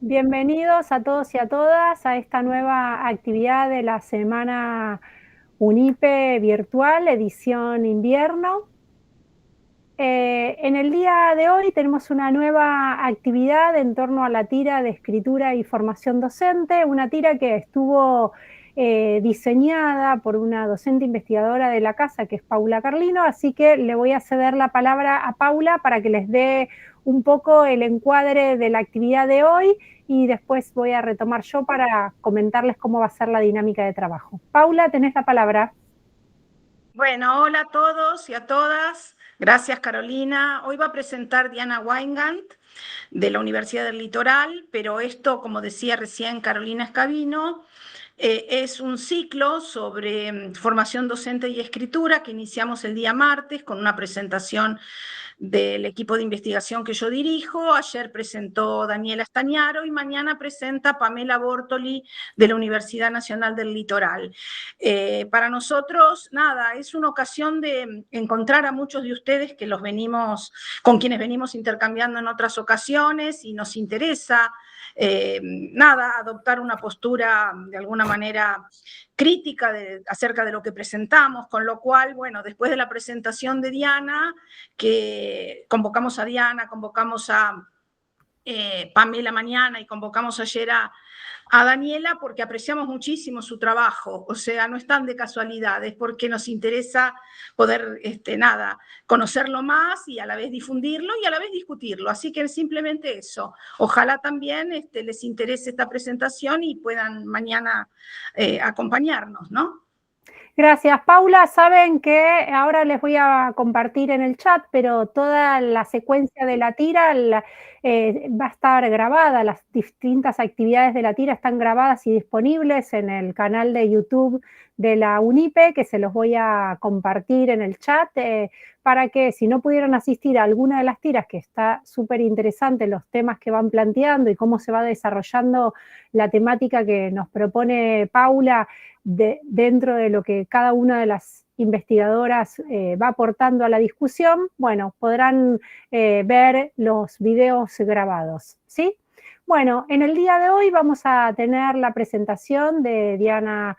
Bienvenidos a todos y a todas a esta nueva actividad de la Semana UNIPE Virtual, edición invierno. En el día de hoy tenemos una nueva actividad en torno a la tira de escritura y formación docente, una tira que estuvo diseñada por una docente investigadora de la casa, que es Paula Carlino, así que le voy a ceder la palabra a Paula para que les dé un poco el encuadre de la actividad de hoy y después voy a retomar yo para comentarles cómo va a ser la dinámica de trabajo. Paula, tenés la palabra. Bueno, hola a todos y a todas. Gracias, Carolina. Hoy va a presentar Diana Weingart de la Universidad del Litoral, pero esto, como decía recién Carolina Escabino, es un ciclo sobre formación docente y escritura que iniciamos el día martes con una presentación del equipo de investigación que yo dirijo. Ayer presentó Daniela Stagnaro y mañana presenta Pamela Bortoli de la Universidad Nacional del Litoral. Para nosotros, nada, es una ocasión de encontrar a muchos de ustedes que con quienes venimos intercambiando en otras ocasiones y nos interesa adoptar una postura de alguna manera crítica acerca de lo que presentamos, con lo cual, bueno, después de la presentación de Diana, que convocamos a Diana, convocamos a Pamela mañana y convocamos ayer a Daniela porque apreciamos muchísimo su trabajo, o sea, no están de casualidad, es porque nos interesa poder, conocerlo más y a la vez difundirlo y a la vez discutirlo, así que simplemente eso. Ojalá también les interese esta presentación y puedan mañana acompañarnos, ¿no? Gracias, Paula. Saben que ahora les voy a compartir en el chat, pero toda la secuencia de la tira va a estar grabada. Las distintas actividades de la tira están grabadas y disponibles en el canal de YouTube de la UNIPE, que se los voy a compartir en el chat, para que si no pudieron asistir a alguna de las tiras, que está súper interesante los temas que van planteando y cómo se va desarrollando la temática que nos propone Paula, dentro de lo que cada una de las investigadoras va aportando a la discusión, bueno, podrán ver los videos grabados, ¿sí? Bueno, en el día de hoy vamos a tener la presentación de Diana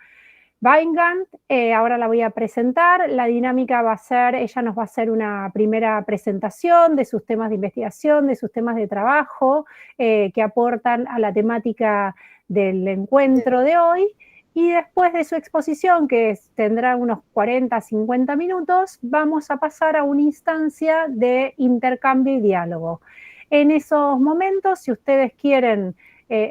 Weingart, ahora la voy a presentar. La dinámica va a ser, ella nos va a hacer una primera presentación de sus temas de investigación, de sus temas de trabajo, que aportan a la temática del encuentro de hoy. Y después de su exposición, que tendrá unos 40, 50 minutos, vamos a pasar a una instancia de intercambio y diálogo. En esos momentos, si ustedes quieren,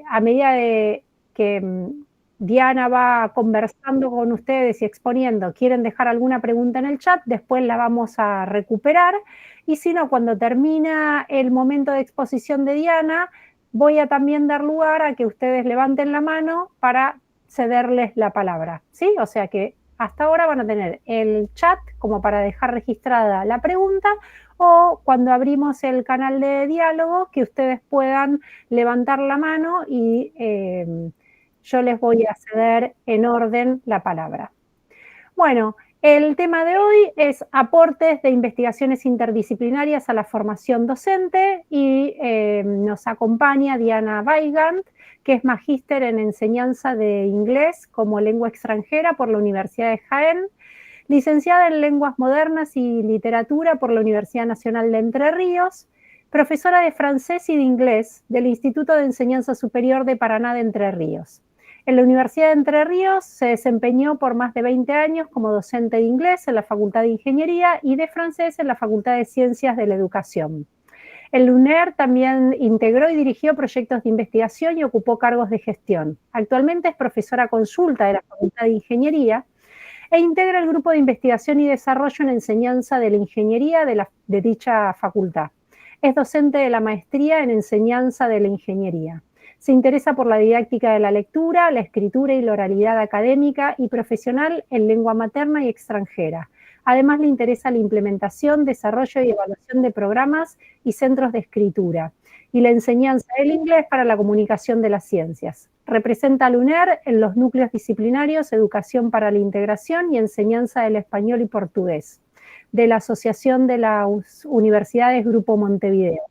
a medida de que Diana va conversando con ustedes y exponiendo, quieren dejar alguna pregunta en el chat, después la vamos a recuperar. Y si no, cuando termina el momento de exposición de Diana, voy a también dar lugar a que ustedes levanten la mano para cederles la palabra, ¿sí? O sea que hasta ahora van a tener el chat como para dejar registrada la pregunta, o cuando abrimos el canal de diálogo, que ustedes puedan levantar la mano y yo les voy a ceder en orden la palabra. Bueno, el tema de hoy es aportes de investigaciones interdisciplinarias a la formación docente y nos acompaña Diana Weingart, que es magíster en enseñanza de inglés como lengua extranjera por la Universidad de Jaén, licenciada en lenguas modernas y literatura por la Universidad Nacional de Entre Ríos, profesora de francés y de inglés del Instituto de Enseñanza Superior de Paraná de Entre Ríos. En la Universidad de Entre Ríos se desempeñó por más de 20 años como docente de inglés en la Facultad de Ingeniería y de francés en la Facultad de Ciencias de la Educación. En la UNER también integró y dirigió proyectos de investigación y ocupó cargos de gestión. Actualmente es profesora consulta de la Facultad de Ingeniería e integra el grupo de investigación y desarrollo en enseñanza de la ingeniería de dicha facultad. Es docente de la maestría en enseñanza de la ingeniería. Se interesa por la didáctica de la lectura, la escritura y la oralidad académica y profesional en lengua materna y extranjera. Además, le interesa la implementación, desarrollo y evaluación de programas y centros de escritura y la enseñanza del inglés para la comunicación de las ciencias. Representa al UNER en los núcleos disciplinarios Educación para la Integración y Enseñanza del Español y Portugués, de la Asociación de las Universidades Grupo Montevideo,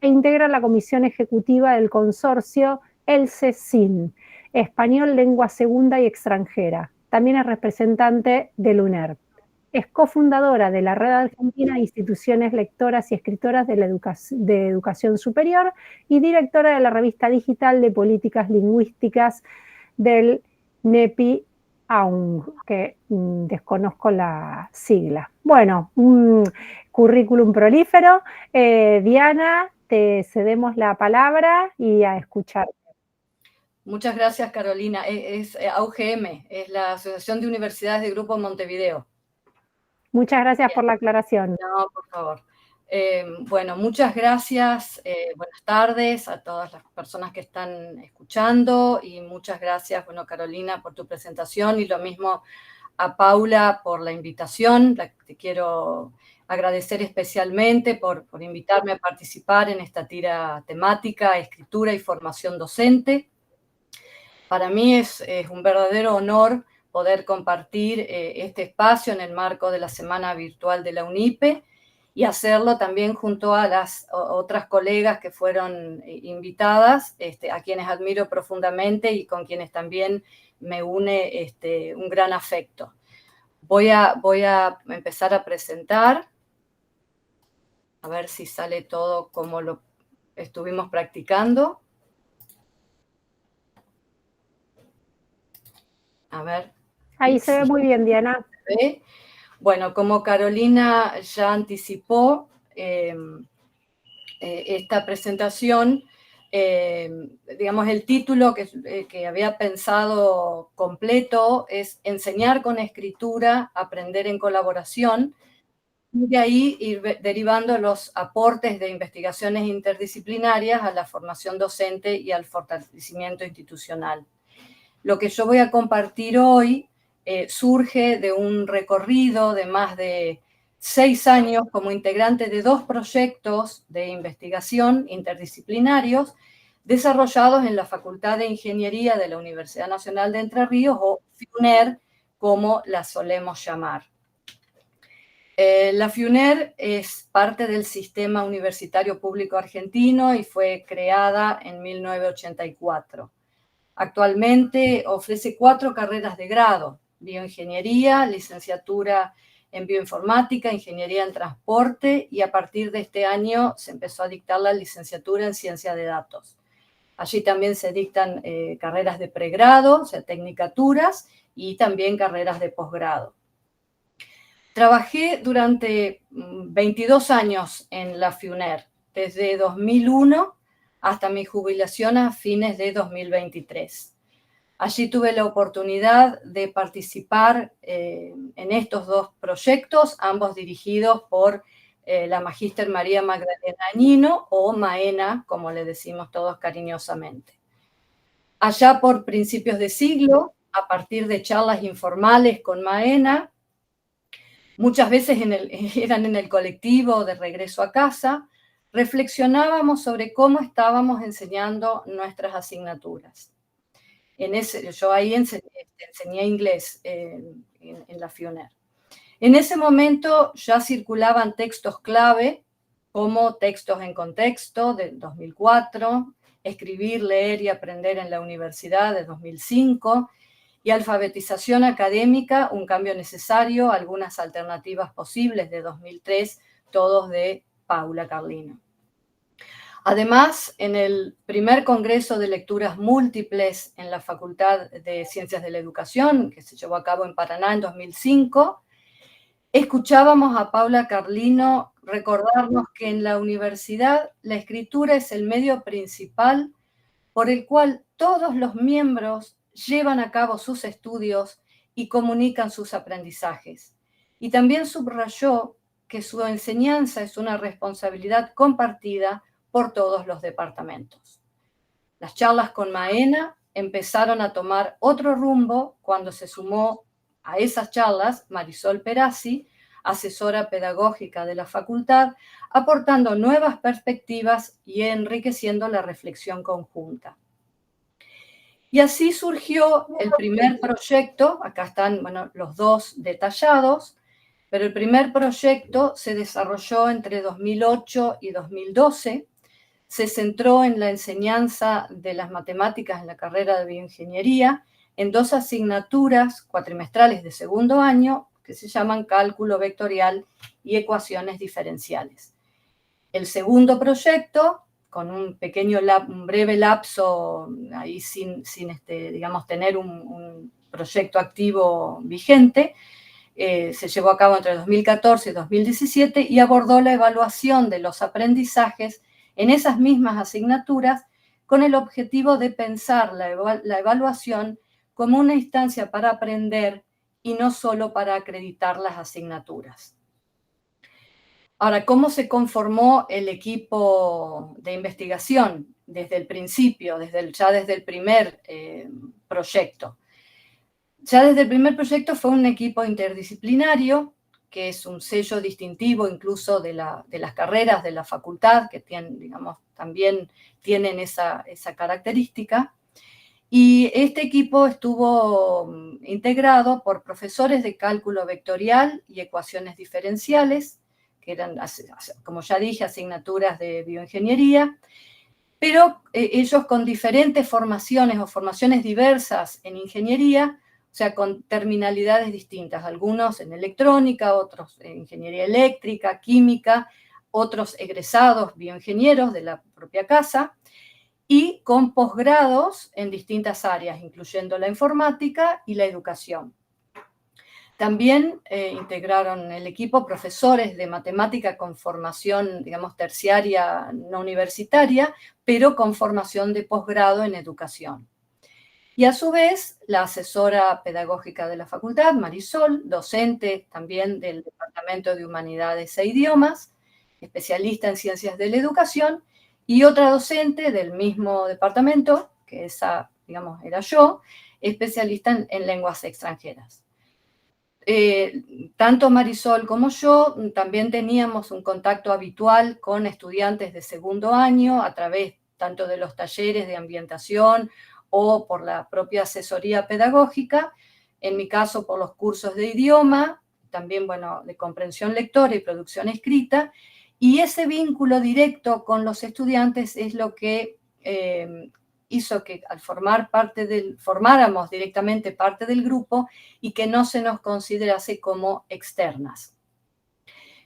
e integra la comisión ejecutiva del consorcio Else Sin, Español Lengua Segunda y Extranjera. También es representante del UNER. Es cofundadora de la Red Argentina de Instituciones Lectoras y Escritoras de Educación Superior y directora de la revista digital de Políticas Lingüísticas del NEPI AUNG, que desconozco la sigla. Bueno, un currículum prolífero. Diana, te cedemos la palabra y a escuchar. Muchas gracias, Carolina. Es AUGM, es la Asociación de Universidades de Grupo Montevideo. Muchas gracias por la aclaración. No, por favor. Bueno, muchas gracias. Buenas tardes a todas las personas que están escuchando y muchas gracias, bueno, Carolina, por tu presentación y lo mismo a Paula por la invitación. Te quiero agradecer especialmente por invitarme a participar en esta tira temática, escritura y formación docente. Para mí es un verdadero honor poder compartir este espacio en el marco de la Semana Virtual de la UNIPE y hacerlo también junto a las otras colegas que fueron invitadas, a quienes admiro profundamente y con quienes también me une un gran afecto. Voy a empezar a presentar, a ver si sale todo como lo estuvimos practicando. A ver. Ahí se ve muy bien, Diana. Bueno, como Carolina ya anticipó, esta presentación, digamos, el título que había pensado completo es Enseñar con escritura, aprender en colaboración, y de ahí ir derivando los aportes de investigaciones interdisciplinarias a la formación docente y al fortalecimiento institucional. Lo que yo voy a compartir hoy surge de un recorrido de más de 6 años como integrante de 2 proyectos de investigación interdisciplinarios desarrollados en la Facultad de Ingeniería de la Universidad Nacional de Entre Ríos, o FIUNER, como la solemos llamar. La FIUNER es parte del Sistema Universitario Público Argentino y fue creada en 1984. Actualmente ofrece 4 carreras de grado: bioingeniería, licenciatura en bioinformática, ingeniería en transporte, y a partir de este año se empezó a dictar la licenciatura en ciencia de datos. Allí también se dictan carreras de pregrado, o sea, tecnicaturas, y también carreras de posgrado. Trabajé durante 22 años en la FIUNER, desde 2001 hasta mi jubilación a fines de 2023. Allí tuve la oportunidad de participar en estos 2 proyectos, ambos dirigidos por la magíster María Magdalena Añino, o Maena, como le decimos todos cariñosamente. Allá por principios de siglo, a partir de charlas informales con Maena, muchas veces eran en el colectivo de regreso a casa, reflexionábamos sobre cómo estábamos enseñando nuestras asignaturas. Yo ahí enseñé inglés en la FIUNER. En ese momento ya circulaban textos clave, como Textos en Contexto, de 2004, Escribir, Leer y Aprender en la Universidad, de 2005, y Alfabetización Académica, un cambio necesario, algunas alternativas posibles, de 2003, todos de Paula Carlino. Además, en el primer Congreso de Lecturas Múltiples en la Facultad de Ciencias de la Educación, que se llevó a cabo en Paraná en 2005, escuchábamos a Paula Carlino recordarnos que en la universidad la escritura es el medio principal por el cual todos los miembros llevan a cabo sus estudios y comunican sus aprendizajes. Y también subrayó que su enseñanza es una responsabilidad compartida por todos los departamentos. Las charlas con Maena empezaron a tomar otro rumbo cuando se sumó a esas charlas Marisol Perazzi, asesora pedagógica de la facultad, aportando nuevas perspectivas y enriqueciendo la reflexión conjunta. Y así surgió el primer proyecto, acá están, bueno, los 2 detallados, pero el primer proyecto se desarrolló entre 2008 y 2012. se centró en la enseñanza de las matemáticas en la carrera de bioingeniería en 2 asignaturas cuatrimestrales de segundo año que se llaman cálculo vectorial y ecuaciones diferenciales. El segundo proyecto, con un breve lapso ahí sin digamos, tener un proyecto activo vigente, se llevó a cabo entre 2014 y 2017 y abordó la evaluación de los aprendizajes en esas mismas asignaturas con el objetivo de pensar la evaluación como una instancia para aprender y no solo para acreditar las asignaturas. Ahora, ¿cómo se conformó el equipo de investigación desde el principio, ya desde el primer proyecto? Ya desde el primer proyecto fue un equipo interdisciplinario, que es un sello distintivo incluso de las carreras de la facultad, que también tienen esa característica. Y este equipo estuvo integrado por profesores de cálculo vectorial y ecuaciones diferenciales, que eran, como ya dije, asignaturas de bioingeniería, pero ellos con diferentes formaciones o formaciones diversas en ingeniería, o sea, con terminalidades distintas, algunos en electrónica, otros en ingeniería eléctrica, química, otros egresados bioingenieros de la propia casa, y con posgrados en distintas áreas, incluyendo la informática y la educación. También integraron el equipo profesores de matemática con formación, digamos, terciaria no universitaria, pero con formación de posgrado en educación. Y a su vez, la asesora pedagógica de la facultad, Marisol, docente también del Departamento de Humanidades e Idiomas, especialista en ciencias de la educación, y otra docente del mismo departamento, que esa, digamos, era yo, especialista en lenguas extranjeras. Tanto Marisol como yo también teníamos un contacto habitual con estudiantes de segundo año a través tanto de los talleres de ambientación o por la propia asesoría pedagógica, en mi caso por los cursos de idioma, también, bueno, de comprensión lectora y producción escrita, y ese vínculo directo con los estudiantes es lo que hizo que al formáramos directamente parte del grupo y que no se nos considerase como externas.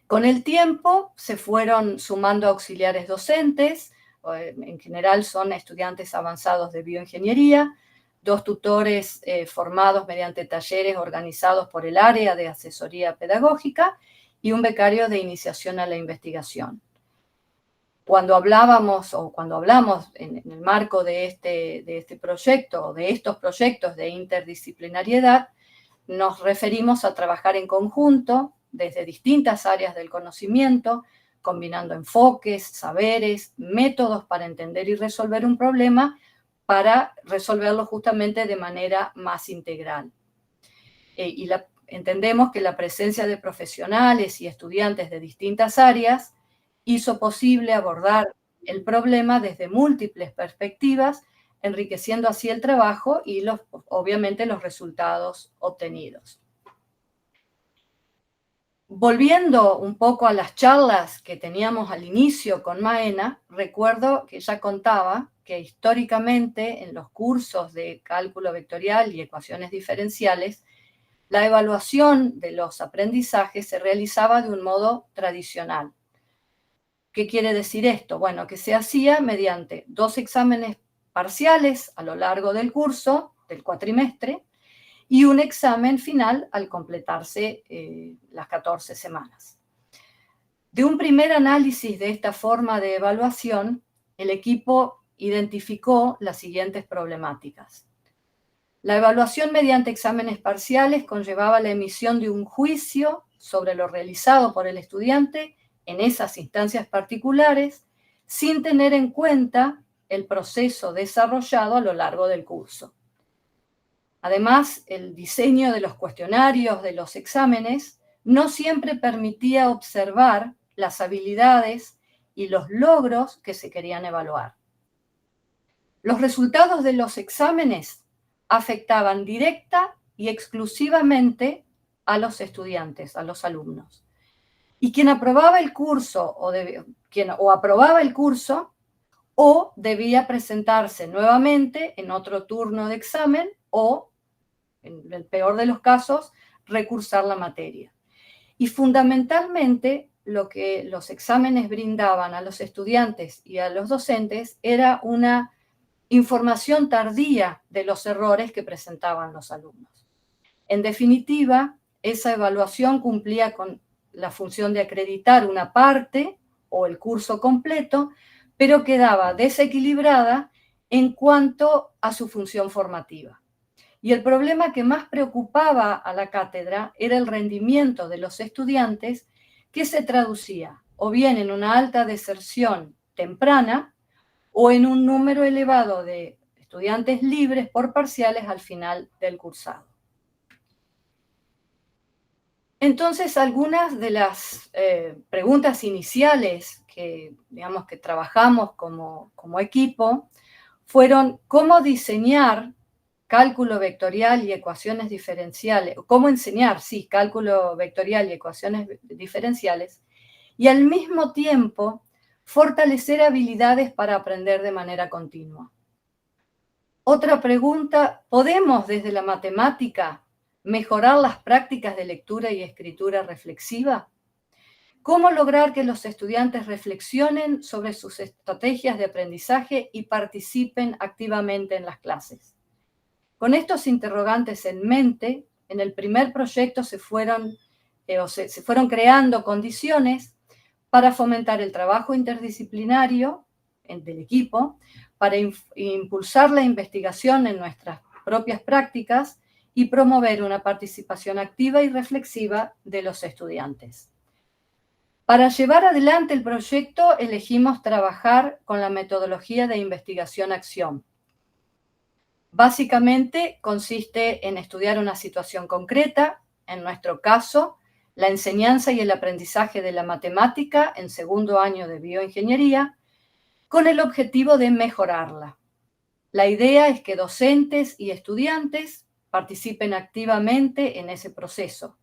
Con el tiempo se fueron sumando auxiliares docentes, en general son estudiantes avanzados de bioingeniería, 2 tutores formados mediante talleres organizados por el área de asesoría pedagógica y un becario de iniciación a la investigación. Cuando hablamos en el marco de este proyecto, o de estos proyectos de interdisciplinariedad, nos referimos a trabajar en conjunto desde distintas áreas del conocimiento, combinando enfoques, saberes, métodos para entender y resolver un problema, para resolverlo justamente de manera más integral. Entendemos que la presencia de profesionales y estudiantes de distintas áreas hizo posible abordar el problema desde múltiples perspectivas, enriqueciendo así el trabajo y obviamente los resultados obtenidos. Volviendo un poco a las charlas que teníamos al inicio con Maena, recuerdo que ella contaba que históricamente en los cursos de cálculo vectorial y ecuaciones diferenciales, la evaluación de los aprendizajes se realizaba de un modo tradicional. ¿Qué quiere decir esto? Bueno, que se hacía mediante 2 exámenes parciales a lo largo del curso, del cuatrimestre, y un examen final al completarse las 14 semanas. De un primer análisis de esta forma de evaluación, el equipo identificó las siguientes problemáticas. La evaluación mediante exámenes parciales conllevaba la emisión de un juicio sobre lo realizado por el estudiante en esas instancias particulares, sin tener en cuenta el proceso desarrollado a lo largo del curso. Además, el diseño de los cuestionarios de los exámenes no siempre permitía observar las habilidades y los logros que se querían evaluar. Los resultados de los exámenes afectaban directa y exclusivamente a los estudiantes, a los alumnos. Y quien aprobaba el curso o aprobaba el curso o debía presentarse nuevamente en otro turno de examen o, en el peor de los casos, recursar la materia. Y fundamentalmente lo que los exámenes brindaban a los estudiantes y a los docentes era una información tardía de los errores que presentaban los alumnos. En definitiva, esa evaluación cumplía con la función de acreditar una parte o el curso completo, pero quedaba desequilibrada en cuanto a su función formativa. Y el problema que más preocupaba a la cátedra era el rendimiento de los estudiantes, que se traducía o bien en una alta deserción temprana o en un número elevado de estudiantes libres por parciales al final del cursado. Entonces, algunas de las preguntas iniciales que trabajamos como equipo fueron cómo diseñar cálculo vectorial y ecuaciones diferenciales, cómo enseñar, sí, cálculo vectorial y ecuaciones diferenciales, y al mismo tiempo fortalecer habilidades para aprender de manera continua. Otra pregunta, ¿podemos desde la matemática mejorar las prácticas de lectura y escritura reflexiva? ¿Cómo lograr que los estudiantes reflexionen sobre sus estrategias de aprendizaje y participen activamente en las clases? Con estos interrogantes en mente, en el primer proyecto se fueron creando condiciones para fomentar el trabajo interdisciplinario del equipo, para impulsar la investigación en nuestras propias prácticas y promover una participación activa y reflexiva de los estudiantes. Para llevar adelante el proyecto elegimos trabajar con la metodología de investigación-acción. Básicamente consiste en estudiar una situación concreta, en nuestro caso, la enseñanza y el aprendizaje de la matemática en segundo año de bioingeniería, con el objetivo de mejorarla. La idea es que docentes y estudiantes participen activamente en ese proceso.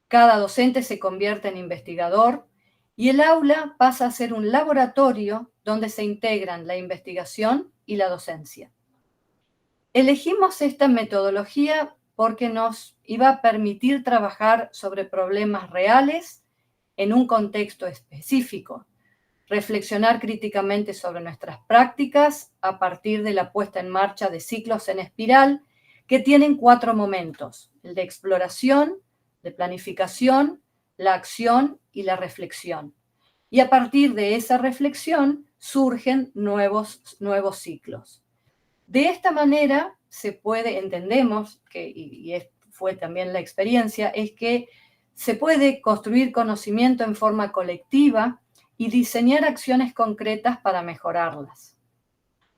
Cada docente se convierte en investigador y el aula pasa a ser un laboratorio donde se integran la investigación y la docencia. Elegimos esta metodología porque nos iba a permitir trabajar sobre problemas reales en un contexto específico, reflexionar críticamente sobre nuestras prácticas a partir de la puesta en marcha de ciclos en espiral que tienen 4 momentos: el de exploración, de planificación, la acción y la reflexión. Y a partir de esa reflexión surgen nuevos ciclos. De esta manera entendemos que, y fue también la experiencia, es que se puede construir conocimiento en forma colectiva y diseñar acciones concretas para mejorarlas.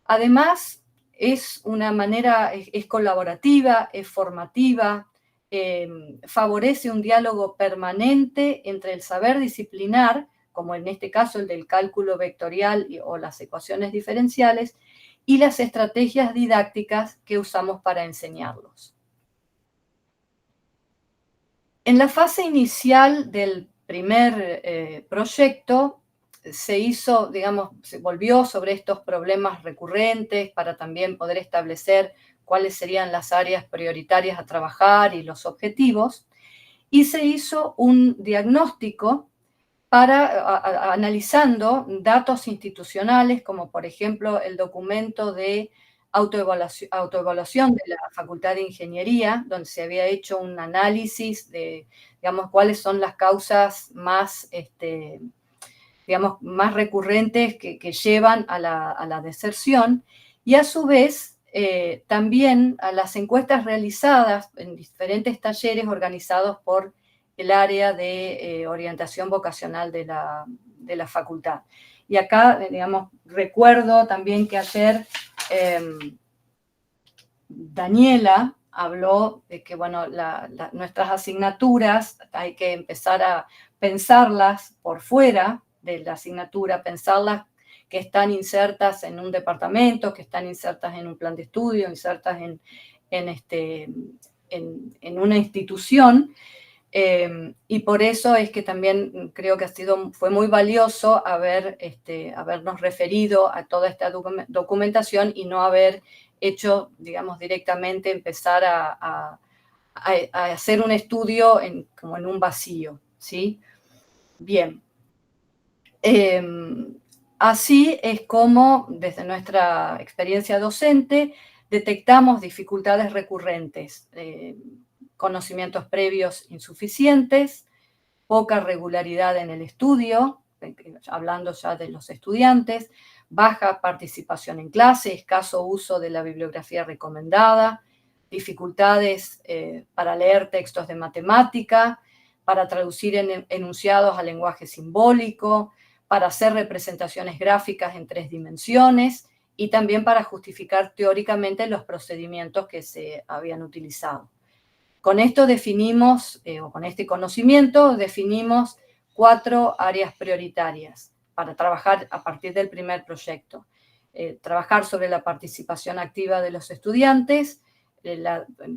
Además, es una manera, es colaborativa, es formativa, favorece un diálogo permanente entre el saber disciplinar, como en este caso el del cálculo vectorial o las ecuaciones diferenciales, y las estrategias didácticas que usamos para enseñarlos. En la fase inicial del primer proyecto se volvió sobre estos problemas recurrentes para también poder establecer cuáles serían las áreas prioritarias a trabajar y los objetivos, y se hizo un diagnóstico analizando datos institucionales, como por ejemplo el documento de autoevaluación de la Facultad de Ingeniería, donde se había hecho un análisis de, cuáles son las causas más, más recurrentes que llevan a la deserción, y a su vez también a las encuestas realizadas en diferentes talleres organizados por el área de orientación vocacional de la facultad. Y acá, recuerdo también que ayer Daniela habló de que, nuestras asignaturas hay que empezar a pensarlas por fuera de la asignatura, pensarlas que están insertas en un departamento, que están insertas en un plan de estudio, insertas en una institución, Y por eso es que también creo que fue muy valioso habernos referido a toda esta documentación y no haber hecho, digamos, directamente empezar a hacer un estudio como en un vacío, ¿sí? Bien. Así es como, desde nuestra experiencia docente, detectamos dificultades recurrentes, conocimientos previos insuficientes, poca regularidad en el estudio, hablando ya de los estudiantes, baja participación en clase, escaso uso de la bibliografía recomendada, dificultades para leer textos de matemática, para traducir enunciados a lenguaje simbólico, para hacer representaciones gráficas en 3 dimensiones y también para justificar teóricamente los procedimientos que se habían utilizado. Con esto definimos, o con este conocimiento, definimos 4 áreas prioritarias para trabajar a partir del primer proyecto. Trabajar sobre la participación activa de los estudiantes,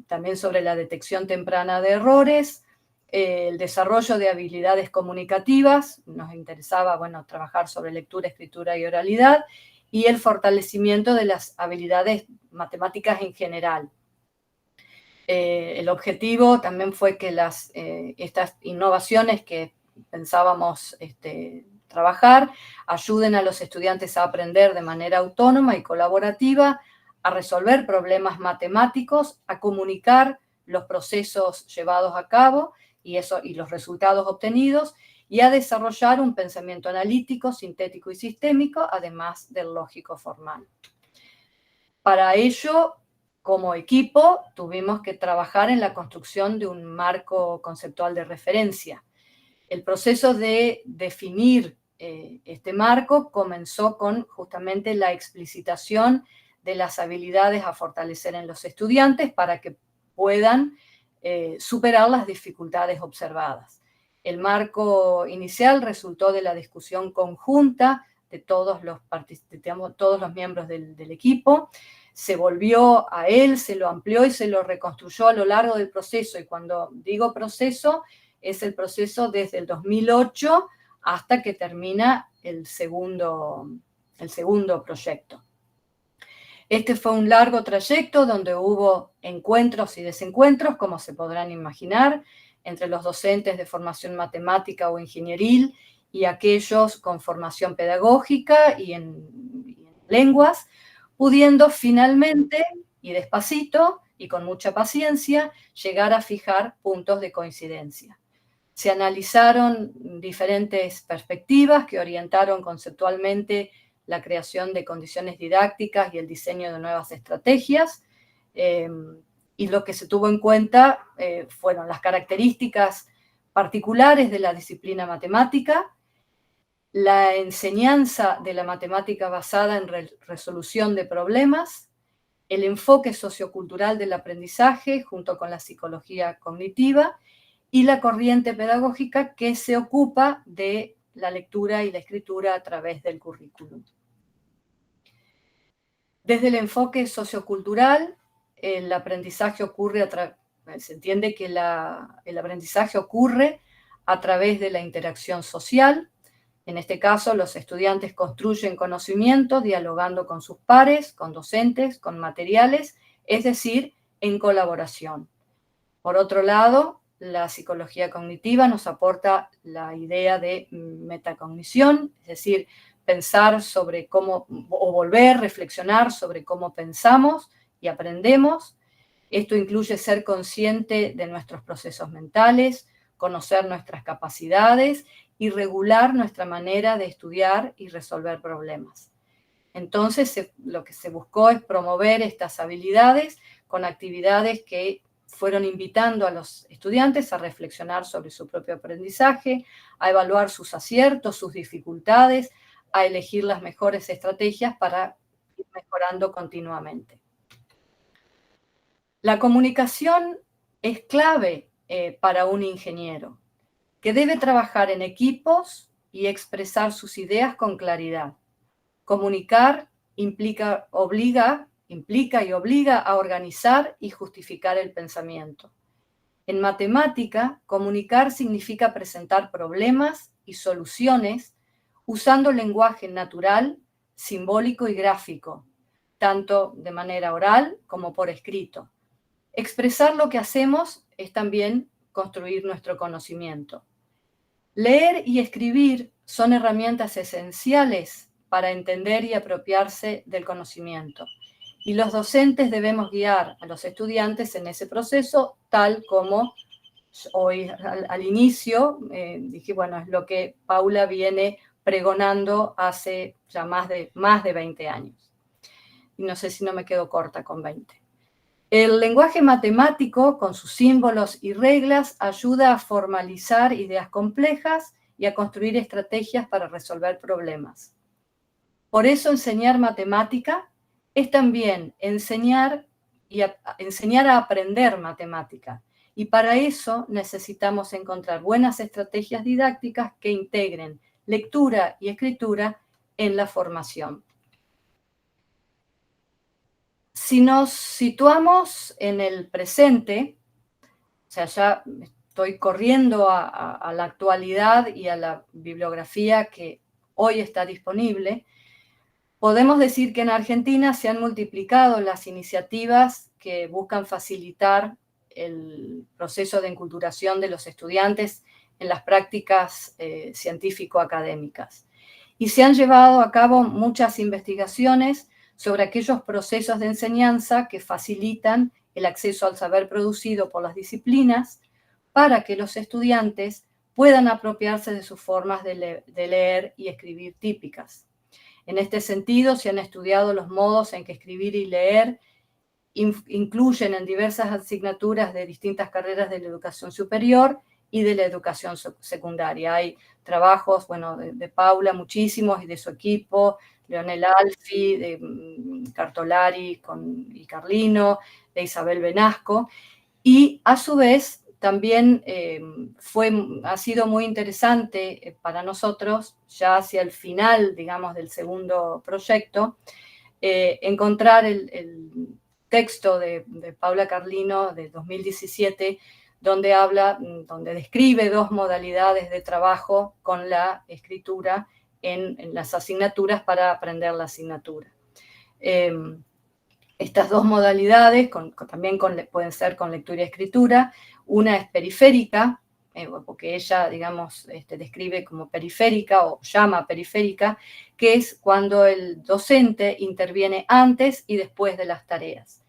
también sobre la detección temprana de errores, el desarrollo de habilidades comunicativas, nos interesaba, bueno, trabajar sobre lectura, escritura y oralidad, y el fortalecimiento de las habilidades matemáticas en general. El objetivo también fue que estas innovaciones que pensábamos trabajar ayuden a los estudiantes a aprender de manera autónoma y colaborativa, a resolver problemas matemáticos, a comunicar los procesos llevados a cabo y los resultados obtenidos, y a desarrollar un pensamiento analítico, sintético y sistémico, además del lógico formal. Para ello, como equipo, tuvimos que trabajar en la construcción de un marco conceptual de referencia. El proceso de definir este marco comenzó con justamente la explicitación de las habilidades a fortalecer en los estudiantes para que puedan superar las dificultades observadas. El marco inicial resultó de la discusión conjunta de todos los miembros del equipo. Se volvió a él, se lo amplió y se lo reconstruyó a lo largo del proceso. Y cuando digo proceso, es el proceso desde el 2008 hasta que termina el segundo proyecto. Este fue un largo trayecto donde hubo encuentros y desencuentros, como se podrán imaginar, entre los docentes de formación matemática o ingenieril y aquellos con formación pedagógica y en lenguas, pudiendo finalmente, y despacito, y con mucha paciencia, llegar a fijar puntos de coincidencia. Se analizaron diferentes perspectivas que orientaron conceptualmente la creación de condiciones didácticas y el diseño de nuevas estrategias, y lo que se tuvo en cuenta fueron las características particulares de la disciplina matemática, la enseñanza de la matemática basada en resolución de problemas, el enfoque sociocultural del aprendizaje junto con la psicología cognitiva y la corriente pedagógica que se ocupa de la lectura y la escritura a través del currículum. Desde el enfoque sociocultural, el aprendizaje se entiende que el aprendizaje ocurre a través de la interacción social. En este caso, los estudiantes construyen conocimiento dialogando con sus pares, con docentes, con materiales, es decir, en colaboración. Por otro lado, la psicología cognitiva nos aporta la idea de metacognición, es decir, pensar sobre cómo, o reflexionar sobre cómo pensamos y aprendemos. Esto incluye ser consciente de nuestros procesos mentales, conocer nuestras capacidades y regular nuestra manera de estudiar y resolver problemas. Entonces, lo que se buscó es promover estas habilidades con actividades que fueron invitando a los estudiantes a reflexionar sobre su propio aprendizaje, a evaluar sus aciertos, sus dificultades, a elegir las mejores estrategias para ir mejorando continuamente. La comunicación es clave para un ingeniero, que debe trabajar en equipos y expresar sus ideas con claridad. Comunicar implica y obliga a organizar y justificar el pensamiento. En matemática, comunicar significa presentar problemas y soluciones usando lenguaje natural, simbólico y gráfico, tanto de manera oral como por escrito. Expresar lo que hacemos es también construir nuestro conocimiento. Leer y escribir son herramientas esenciales para entender y apropiarse del conocimiento. Y los docentes debemos guiar a los estudiantes en ese proceso, tal como hoy al inicio dije, bueno, es lo que Paula viene pregonando hace ya más de 20 años. Y no sé si no me quedo corta con 20. El lenguaje matemático, con sus símbolos y reglas, ayuda a formalizar ideas complejas y a construir estrategias para resolver problemas. Por eso enseñar matemática es también enseñar a aprender matemática. Y para eso necesitamos encontrar buenas estrategias didácticas que integren lectura y escritura en la formación. Si nos situamos en el presente, o sea, ya estoy corriendo a la actualidad y a la bibliografía que hoy está disponible, podemos decir que en Argentina se han multiplicado las iniciativas que buscan facilitar el proceso de enculturación de los estudiantes en las prácticas científico-académicas. Y se han llevado a cabo muchas investigaciones sobre aquellos procesos de enseñanza que facilitan el acceso al saber producido por las disciplinas para que los estudiantes puedan apropiarse de sus formas de leer y escribir típicas. En este sentido, se han estudiado los modos en que escribir y leer incluyen en diversas asignaturas de distintas carreras de la educación superior y de la educación secundaria. Hay trabajos, bueno, de Paula muchísimos y de su equipo, Leonel Alfi, de Cartolari y Carlino, de Isabel Benasco, y a su vez también ha sido muy interesante para nosotros, ya hacia el final, digamos, del segundo proyecto, encontrar el texto de Paula Carlino de 2017, donde describe dos modalidades de trabajo con la escritura en las asignaturas para aprender la asignatura. Estas dos modalidades también pueden ser con lectura y escritura. Una es periférica, porque ella, digamos, describe como periférica o llama periférica, que es cuando el docente interviene antes y después de las tareas.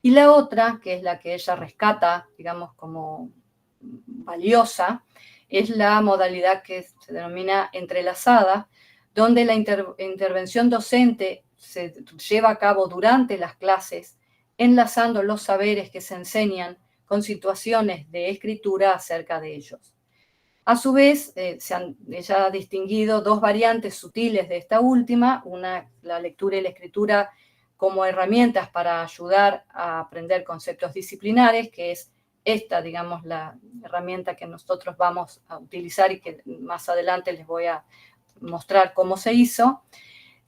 Y la otra, que es la que ella rescata, digamos, como valiosa, es la modalidad que se denomina entrelazada, donde la intervención docente se lleva a cabo durante las clases, enlazando los saberes que se enseñan con situaciones de escritura acerca de ellos. A su vez, ella ha distinguido dos variantes sutiles de esta última, una, la lectura y la escritura como herramientas para ayudar a aprender conceptos disciplinares, que es esta, digamos, la herramienta que nosotros vamos a utilizar y que más adelante les voy a mostrar cómo se hizo.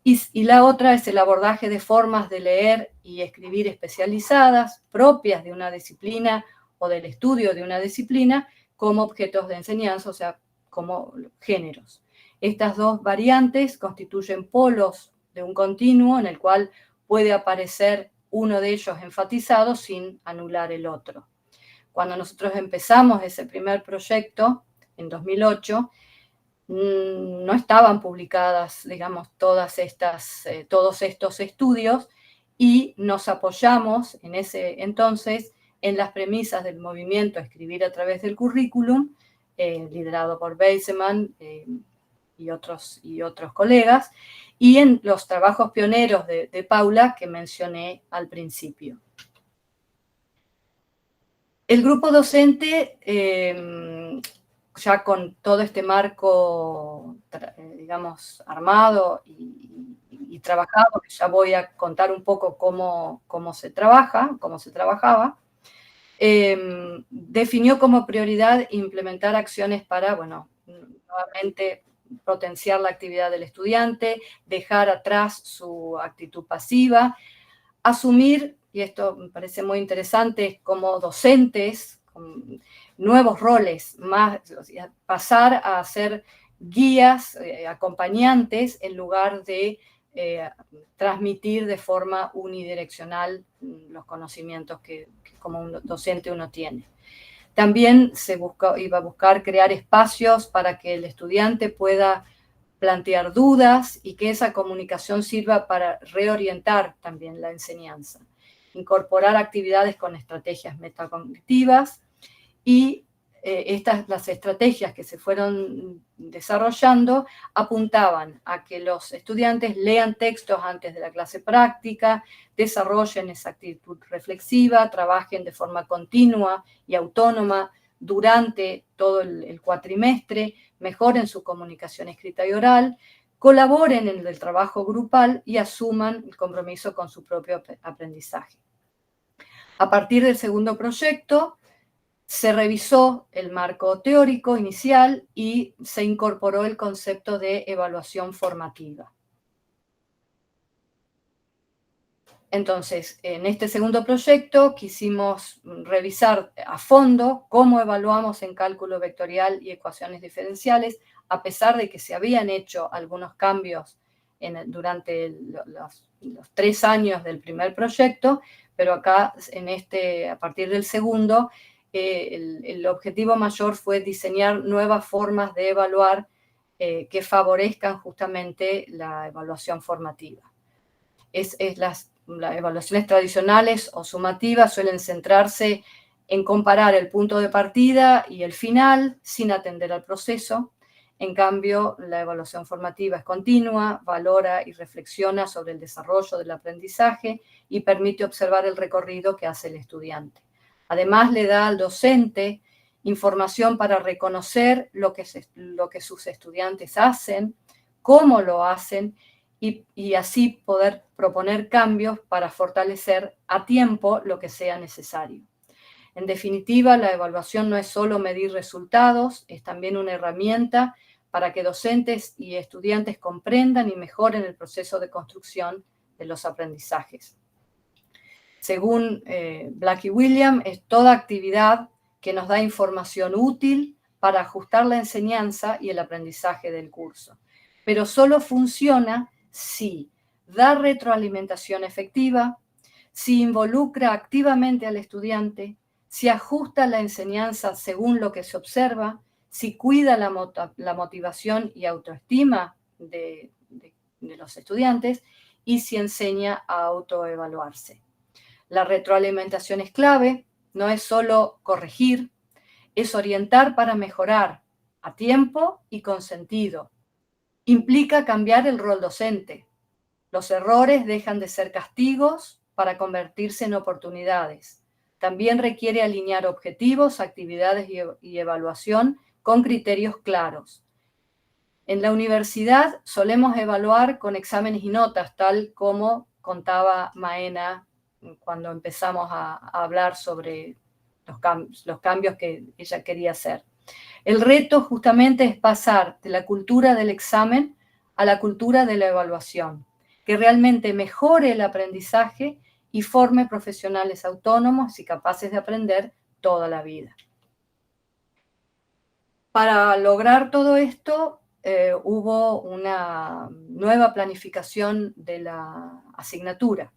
Y la otra es el abordaje de formas de leer y escribir especializadas, propias de una disciplina o del estudio de una disciplina, como objetos de enseñanza, o sea, como géneros. Estas dos variantes constituyen polos de un continuo en el cual puede aparecer uno de ellos enfatizado sin anular el otro. Cuando nosotros empezamos ese primer proyecto, en 2008, no estaban publicadas, digamos, todos estos estudios y nos apoyamos en ese entonces en las premisas del movimiento Escribir a través del currículum, liderado por Beiseman y otros colegas, y en los trabajos pioneros de Paula que mencioné al principio. El grupo docente, ya con todo este marco, digamos, armado y trabajado, que ya voy a contar un poco cómo se trabajaba, definió como prioridad implementar acciones para, bueno, nuevamente potenciar la actividad del estudiante, dejar atrás su actitud pasiva, asumir, y esto me parece muy interesante, como docentes, nuevos roles, pasar a ser guías, acompañantes, en lugar de transmitir de forma unidireccional los conocimientos que como un docente uno tiene. También iba a buscar crear espacios para que el estudiante pueda plantear dudas y que esa comunicación sirva para reorientar también la enseñanza. Incorporar actividades con estrategias metacognitivas y las estrategias que se fueron desarrollando apuntaban a que los estudiantes lean textos antes de la clase práctica, desarrollen esa actitud reflexiva, trabajen de forma continua y autónoma durante todo el cuatrimestre, mejoren su comunicación escrita y oral, colaboren en el trabajo grupal y asuman el compromiso con su propio aprendizaje. A partir del segundo proyecto, se revisó el marco teórico inicial y se incorporó el concepto de evaluación formativa. Entonces, en este segundo proyecto quisimos revisar a fondo cómo evaluamos en cálculo vectorial y ecuaciones diferenciales, a pesar de que se habían hecho algunos cambios durante los 3 años del primer proyecto, pero acá, a partir del segundo, el objetivo mayor fue diseñar nuevas formas de evaluar que favorezcan justamente la evaluación formativa. Las evaluaciones tradicionales o sumativas suelen centrarse en comparar el punto de partida y el final sin atender al proceso. En cambio, la evaluación formativa es continua, valora y reflexiona sobre el desarrollo del aprendizaje y permite observar el recorrido que hace el estudiante. Además, le da al docente información para reconocer lo que sus estudiantes hacen, cómo lo hacen, y así poder proponer cambios para fortalecer a tiempo lo que sea necesario. En definitiva, la evaluación no es solo medir resultados, es también una herramienta para que docentes y estudiantes comprendan y mejoren el proceso de construcción de los aprendizajes. Según Black y William, es toda actividad que nos da información útil para ajustar la enseñanza y el aprendizaje del curso. Pero solo funciona si da retroalimentación efectiva, si involucra activamente al estudiante, si ajusta la enseñanza según lo que se observa, si cuida la motivación y autoestima de los estudiantes y si enseña a autoevaluarse. La retroalimentación es clave, no es solo corregir, es orientar para mejorar a tiempo y con sentido. Implica cambiar el rol docente. Los errores dejan de ser castigos para convertirse en oportunidades. También requiere alinear objetivos, actividades y evaluación con criterios claros. En la universidad solemos evaluar con exámenes y notas, tal como contaba Maena cuando empezamos a hablar sobre los cambios que ella quería hacer. El reto justamente es pasar de la cultura del examen a la cultura de la evaluación, que realmente mejore el aprendizaje y forme profesionales autónomos y capaces de aprender toda la vida. Para lograr todo esto, hubo una nueva planificación de la asignatura.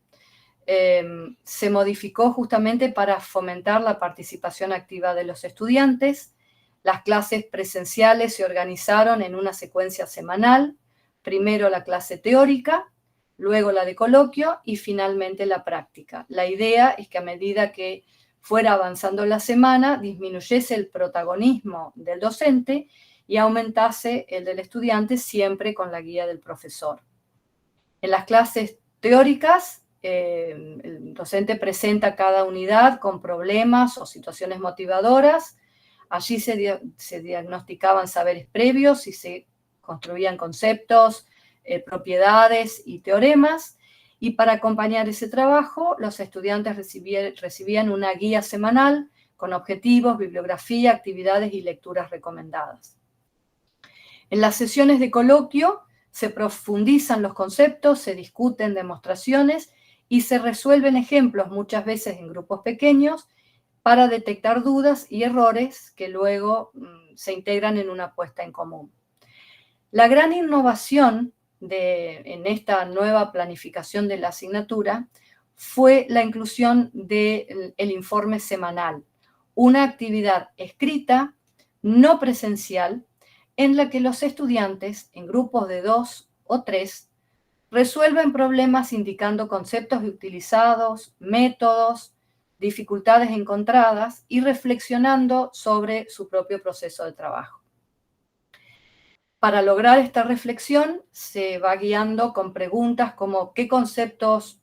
Se modificó justamente para fomentar la participación activa de los estudiantes. Las clases presenciales se organizaron en una secuencia semanal, primero la clase teórica, luego la de coloquio y finalmente la práctica. La idea es que a medida que fuera avanzando la semana, disminuyese el protagonismo del docente y aumentase el del estudiante, siempre con la guía del profesor. En las clases teóricas, el docente presenta cada unidad con problemas o situaciones motivadoras. Allí se diagnosticaban saberes previos y se construían conceptos, propiedades y teoremas. Y para acompañar ese trabajo, los estudiantes recibían una guía semanal con objetivos, bibliografía, actividades y lecturas recomendadas. En las sesiones de coloquio se profundizan los conceptos, se discuten demostraciones y se resuelven ejemplos, muchas veces en grupos pequeños, para detectar dudas y errores que luego se integran en una puesta en común. La gran innovación en esta nueva planificación de la asignatura fue la inclusión del informe semanal, una actividad escrita, no presencial, en la que los estudiantes, en grupos de 2 o 3, resuelven problemas indicando conceptos utilizados, métodos, dificultades encontradas y reflexionando sobre su propio proceso de trabajo. Para lograr esta reflexión se va guiando con preguntas como qué conceptos,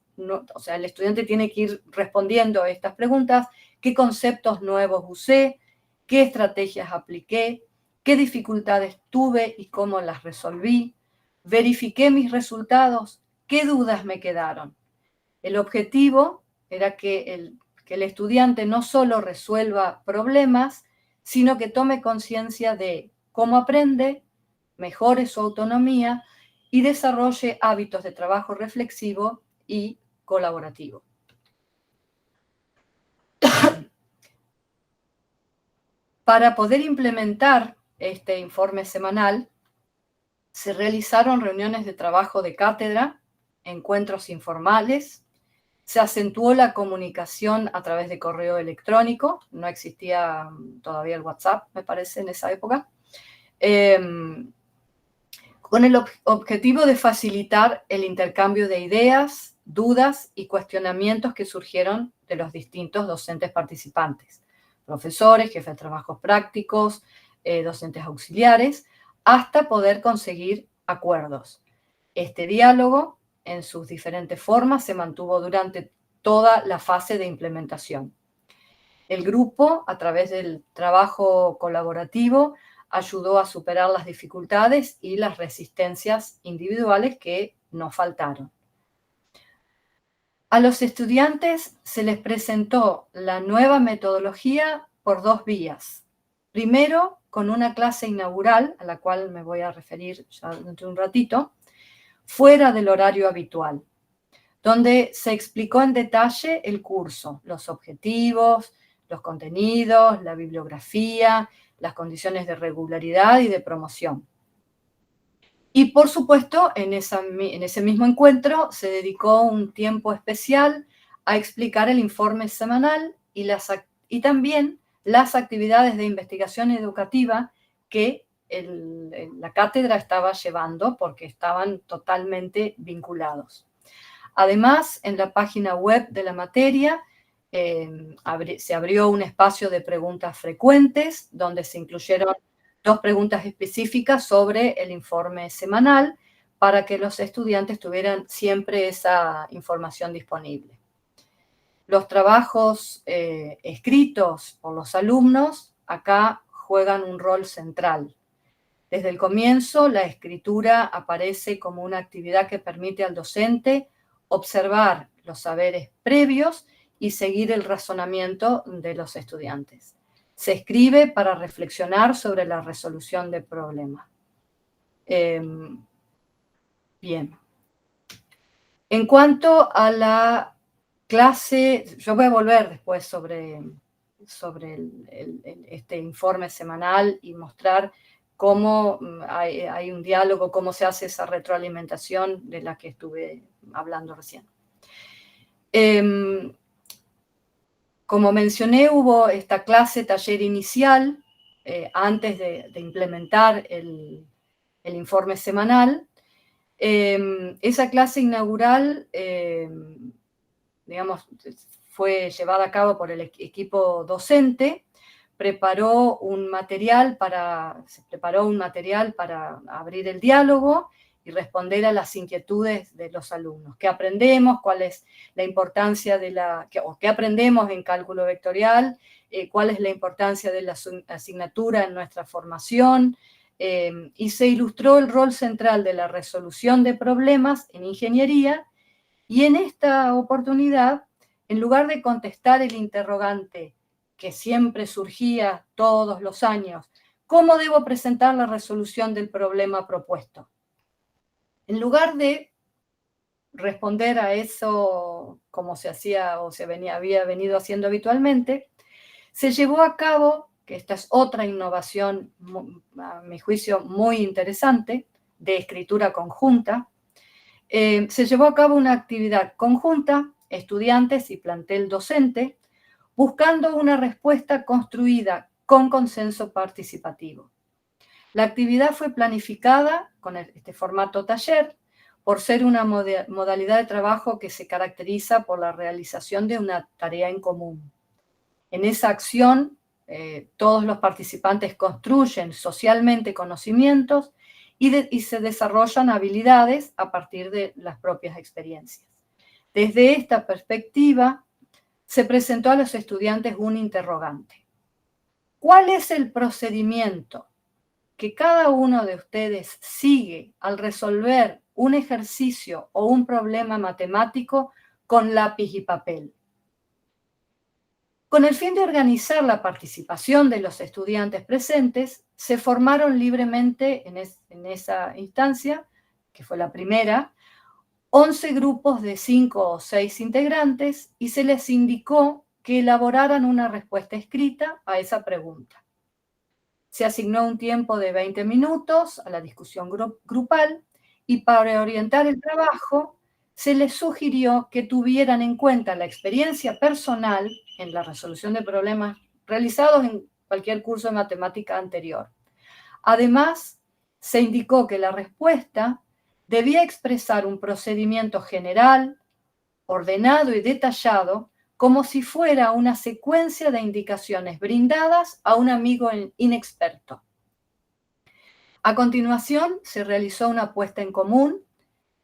o sea, el estudiante tiene que ir respondiendo a estas preguntas, qué conceptos nuevos usé, qué estrategias apliqué, qué dificultades tuve y cómo las resolví, verifiqué mis resultados, qué dudas me quedaron. El objetivo era que el estudiante no solo resuelva problemas, sino que tome conciencia de cómo aprende, mejore su autonomía y desarrolle hábitos de trabajo reflexivo y colaborativo. Para poder implementar este informe semanal, se realizaron reuniones de trabajo de cátedra, encuentros informales, se acentuó la comunicación a través de correo electrónico, no existía todavía el WhatsApp, me parece, en esa época, con el objetivo de facilitar el intercambio de ideas, dudas y cuestionamientos que surgieron de los distintos docentes participantes, profesores, jefes de trabajos prácticos, docentes auxiliares, hasta poder conseguir acuerdos. Este diálogo, en sus diferentes formas, se mantuvo durante toda la fase de implementación. El grupo, a través del trabajo colaborativo, ayudó a superar las dificultades y las resistencias individuales que nos faltaron. A los estudiantes se les presentó la nueva metodología por 2 vías. Primero, con una clase inaugural, a la cual me voy a referir ya dentro de un ratito, fuera del horario habitual, donde se explicó en detalle el curso, los objetivos, los contenidos, la bibliografía, las condiciones de regularidad y de promoción. Y por supuesto, en ese mismo encuentro se dedicó un tiempo especial a explicar el informe semanal y también las actividades de investigación educativa que la cátedra estaba llevando porque estaban totalmente vinculados. Además, en la página web de la materia se abrió un espacio de preguntas frecuentes donde se incluyeron 2 preguntas específicas sobre el informe semanal para que los estudiantes tuvieran siempre esa información disponible. Los trabajos escritos por los alumnos acá juegan un rol central. Desde el comienzo, la escritura aparece como una actividad que permite al docente observar los saberes previos y seguir el razonamiento de los estudiantes. Se escribe para reflexionar sobre la resolución de problemas. Bien. En cuanto a la clase, yo voy a volver después sobre este informe semanal y mostrar cómo hay un diálogo, cómo se hace esa retroalimentación de la que estuve hablando recién. Como mencioné, hubo esta clase taller inicial antes de implementar el informe semanal. Esa clase inaugural, digamos, fue llevada a cabo por el equipo docente. Se preparó un material para abrir el diálogo y responder a las inquietudes de los alumnos. ¿Qué aprendemos? ¿Cuál es la importancia qué aprendemos en cálculo vectorial? ¿Cuál es la importancia de la asignatura en nuestra formación? Y se ilustró el rol central de la resolución de problemas en ingeniería, y en esta oportunidad, en lugar de contestar el interrogante que siempre surgía todos los años, ¿cómo debo presentar la resolución del problema propuesto? En lugar de responder a eso como se hacía o había venido haciendo habitualmente, Se llevó a cabo, que esta es otra innovación, a mi juicio, muy interesante, de escritura conjunta, se llevó a cabo una actividad conjunta, estudiantes y plantel docente, buscando una respuesta construida con consenso participativo. La actividad fue planificada con este formato taller, por ser una modalidad de trabajo que se caracteriza por la realización de una tarea en común. En esa acción, todos los participantes construyen socialmente conocimientos y se desarrollan habilidades a partir de las propias experiencias. Desde esta perspectiva, se presentó a los estudiantes un interrogante. ¿Cuál es el procedimiento que cada uno de ustedes sigue al resolver un ejercicio o un problema matemático con lápiz y papel? Con el fin de organizar la participación de los estudiantes presentes, se formaron libremente en esa instancia, que fue la primera, 11 grupos de 5 o 6 integrantes y se les indicó que elaboraran una respuesta escrita a esa pregunta. Se asignó un tiempo de 20 minutos a la discusión grupal y para orientar el trabajo se les sugirió que tuvieran en cuenta la experiencia personal en la resolución de problemas realizados en cualquier curso de matemática anterior. Además, se indicó que la respuesta debía expresar un procedimiento general, ordenado y detallado, como si fuera una secuencia de indicaciones brindadas a un amigo inexperto. A continuación, se realizó una puesta en común,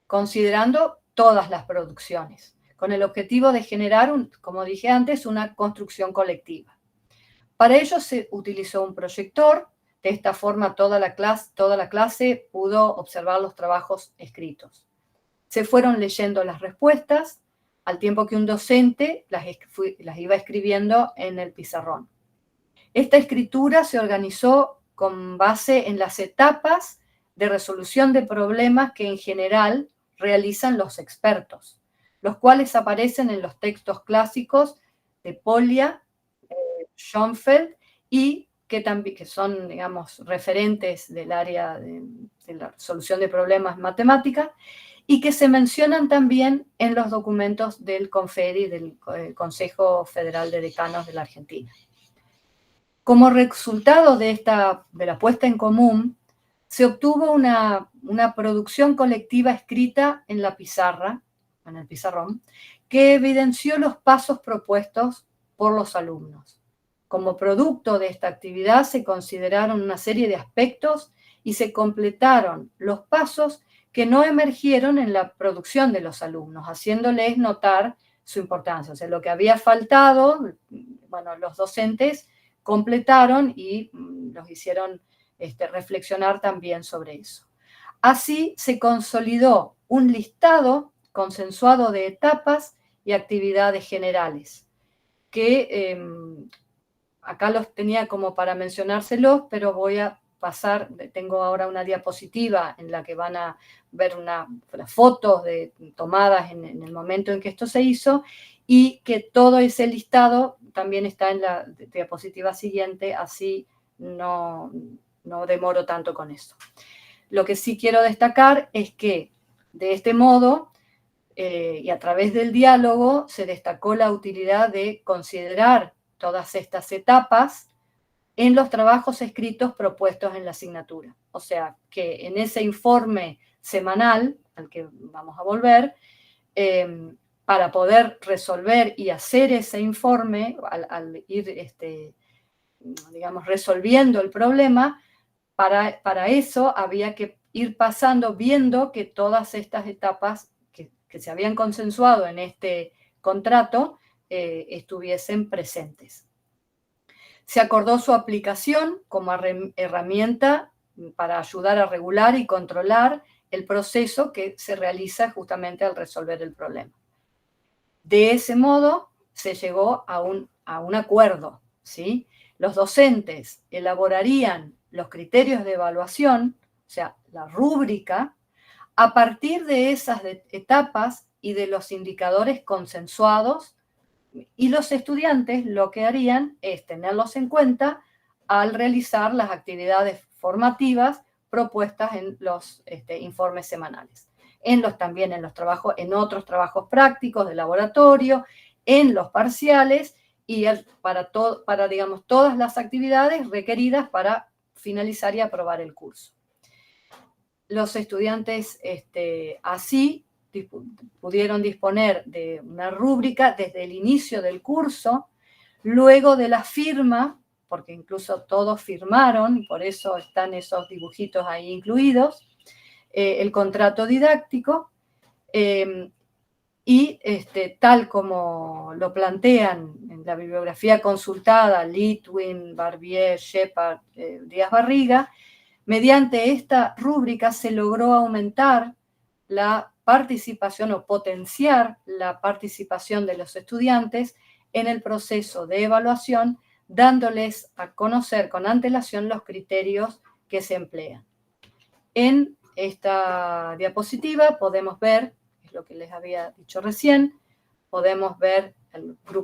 considerando todas las producciones, con el objetivo de generar, como dije antes, una construcción colectiva. Para ello se utilizó un proyector. De esta forma toda la clase pudo observar los trabajos escritos. Se fueron leyendo las respuestas al tiempo que un docente las iba escribiendo en el pizarrón. Esta escritura se organizó con base en las etapas de resolución de problemas que en general realizan los expertos, los cuales aparecen en los textos clásicos de Polya, Schoenfeld y que son, digamos, referentes del área de la resolución de problemas matemáticas y que se mencionan también en los documentos del CONFEDI, del Consejo Federal de Decanos de la Argentina. Como resultado de la puesta en común, se obtuvo una producción colectiva escrita en la pizarra, en el pizarrón, que evidenció los pasos propuestos por los alumnos. Como producto de esta actividad se consideraron una serie de aspectos y se completaron los pasos que no emergieron en la producción de los alumnos, haciéndoles notar su importancia. O sea, lo que había faltado, bueno, los docentes completaron y los hicieron reflexionar también sobre eso. Así se consolidó un listado consensuado de etapas y actividades generales, que acá los tenía como para mencionárselos, pero voy a pasar, tengo ahora una diapositiva en la que van a ver las fotos tomadas en el momento en que esto se hizo, y que todo ese listado también está en la diapositiva siguiente, así no demoro tanto con eso. Lo que sí quiero destacar es que de este modo y a través del diálogo se destacó la utilidad de considerar todas estas etapas en los trabajos escritos propuestos en la asignatura. O sea, que en ese informe semanal, al que vamos a volver, para poder resolver y hacer ese informe, al ir, digamos, resolviendo el problema, para eso había que ir pasando, viendo que todas estas etapas que se habían consensuado en este contrato estuviesen presentes. Se acordó su aplicación como herramienta para ayudar a regular y controlar el proceso que se realiza justamente al resolver el problema. De ese modo se llegó a un acuerdo, ¿sí? Los docentes elaborarían los criterios de evaluación, o sea, la rúbrica, a partir de esas etapas y de los indicadores consensuados Y los estudiantes lo que harían es tenerlos en cuenta al realizar las actividades formativas propuestas en los informes semanales. También en los trabajos, en otros trabajos prácticos de laboratorio, en los parciales y para digamos, todas las actividades requeridas para finalizar y aprobar el curso. Los estudiantes así pudieron disponer de una rúbrica desde el inicio del curso, luego de la firma, porque incluso todos firmaron, por eso están esos dibujitos ahí incluidos, el contrato didáctico, y tal como lo plantean en la bibliografía consultada, Litwin, Barbier, Shepard, Díaz Barriga, mediante esta rúbrica se logró aumentar la participación o potenciar la participación de los estudiantes en el proceso de evaluación, dándoles a conocer con antelación los criterios que se emplean. En esta diapositiva podemos ver, es lo que les había dicho recién, podemos ver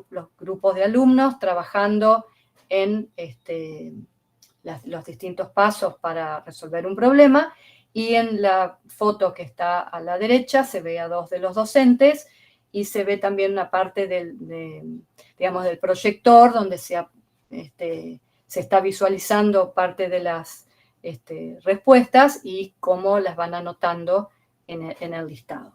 los grupos de alumnos trabajando en los distintos pasos para resolver un problema, y en la foto que está a la derecha se ve a dos de los docentes y se ve también una parte del proyector donde se está visualizando parte de las respuestas y cómo las van anotando en el listado.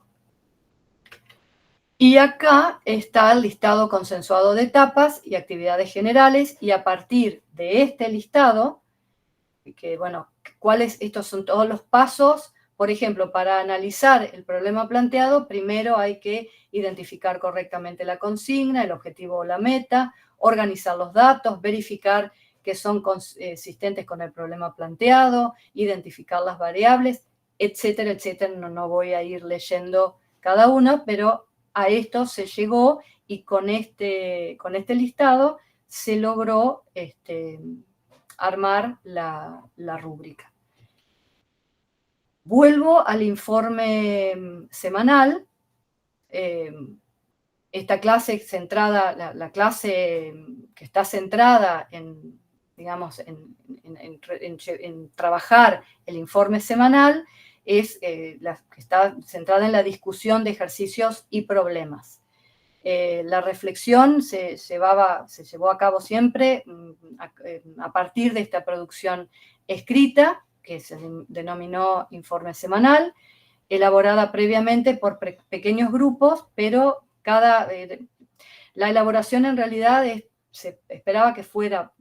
Y acá está el listado consensuado de etapas y actividades generales, y a partir de este listado, que bueno, estos son todos los pasos. Por ejemplo, para analizar el problema planteado, primero hay que identificar correctamente la consigna, el objetivo o la meta, organizar los datos, verificar que son consistentes con el problema planteado, identificar las variables, etcétera, etcétera. No voy a ir leyendo cada uno, pero a esto se llegó, y con este listado se logró armar la rúbrica. Vuelvo al informe semanal. Esta clase centrada, la clase que está centrada en trabajar el informe semanal, es la que está centrada en la discusión de ejercicios y problemas. La reflexión se llevó a cabo siempre a partir de esta producción escrita, que se denominó informe semanal, elaborada previamente por pequeños grupos, pero la elaboración en realidad se esperaba que fuera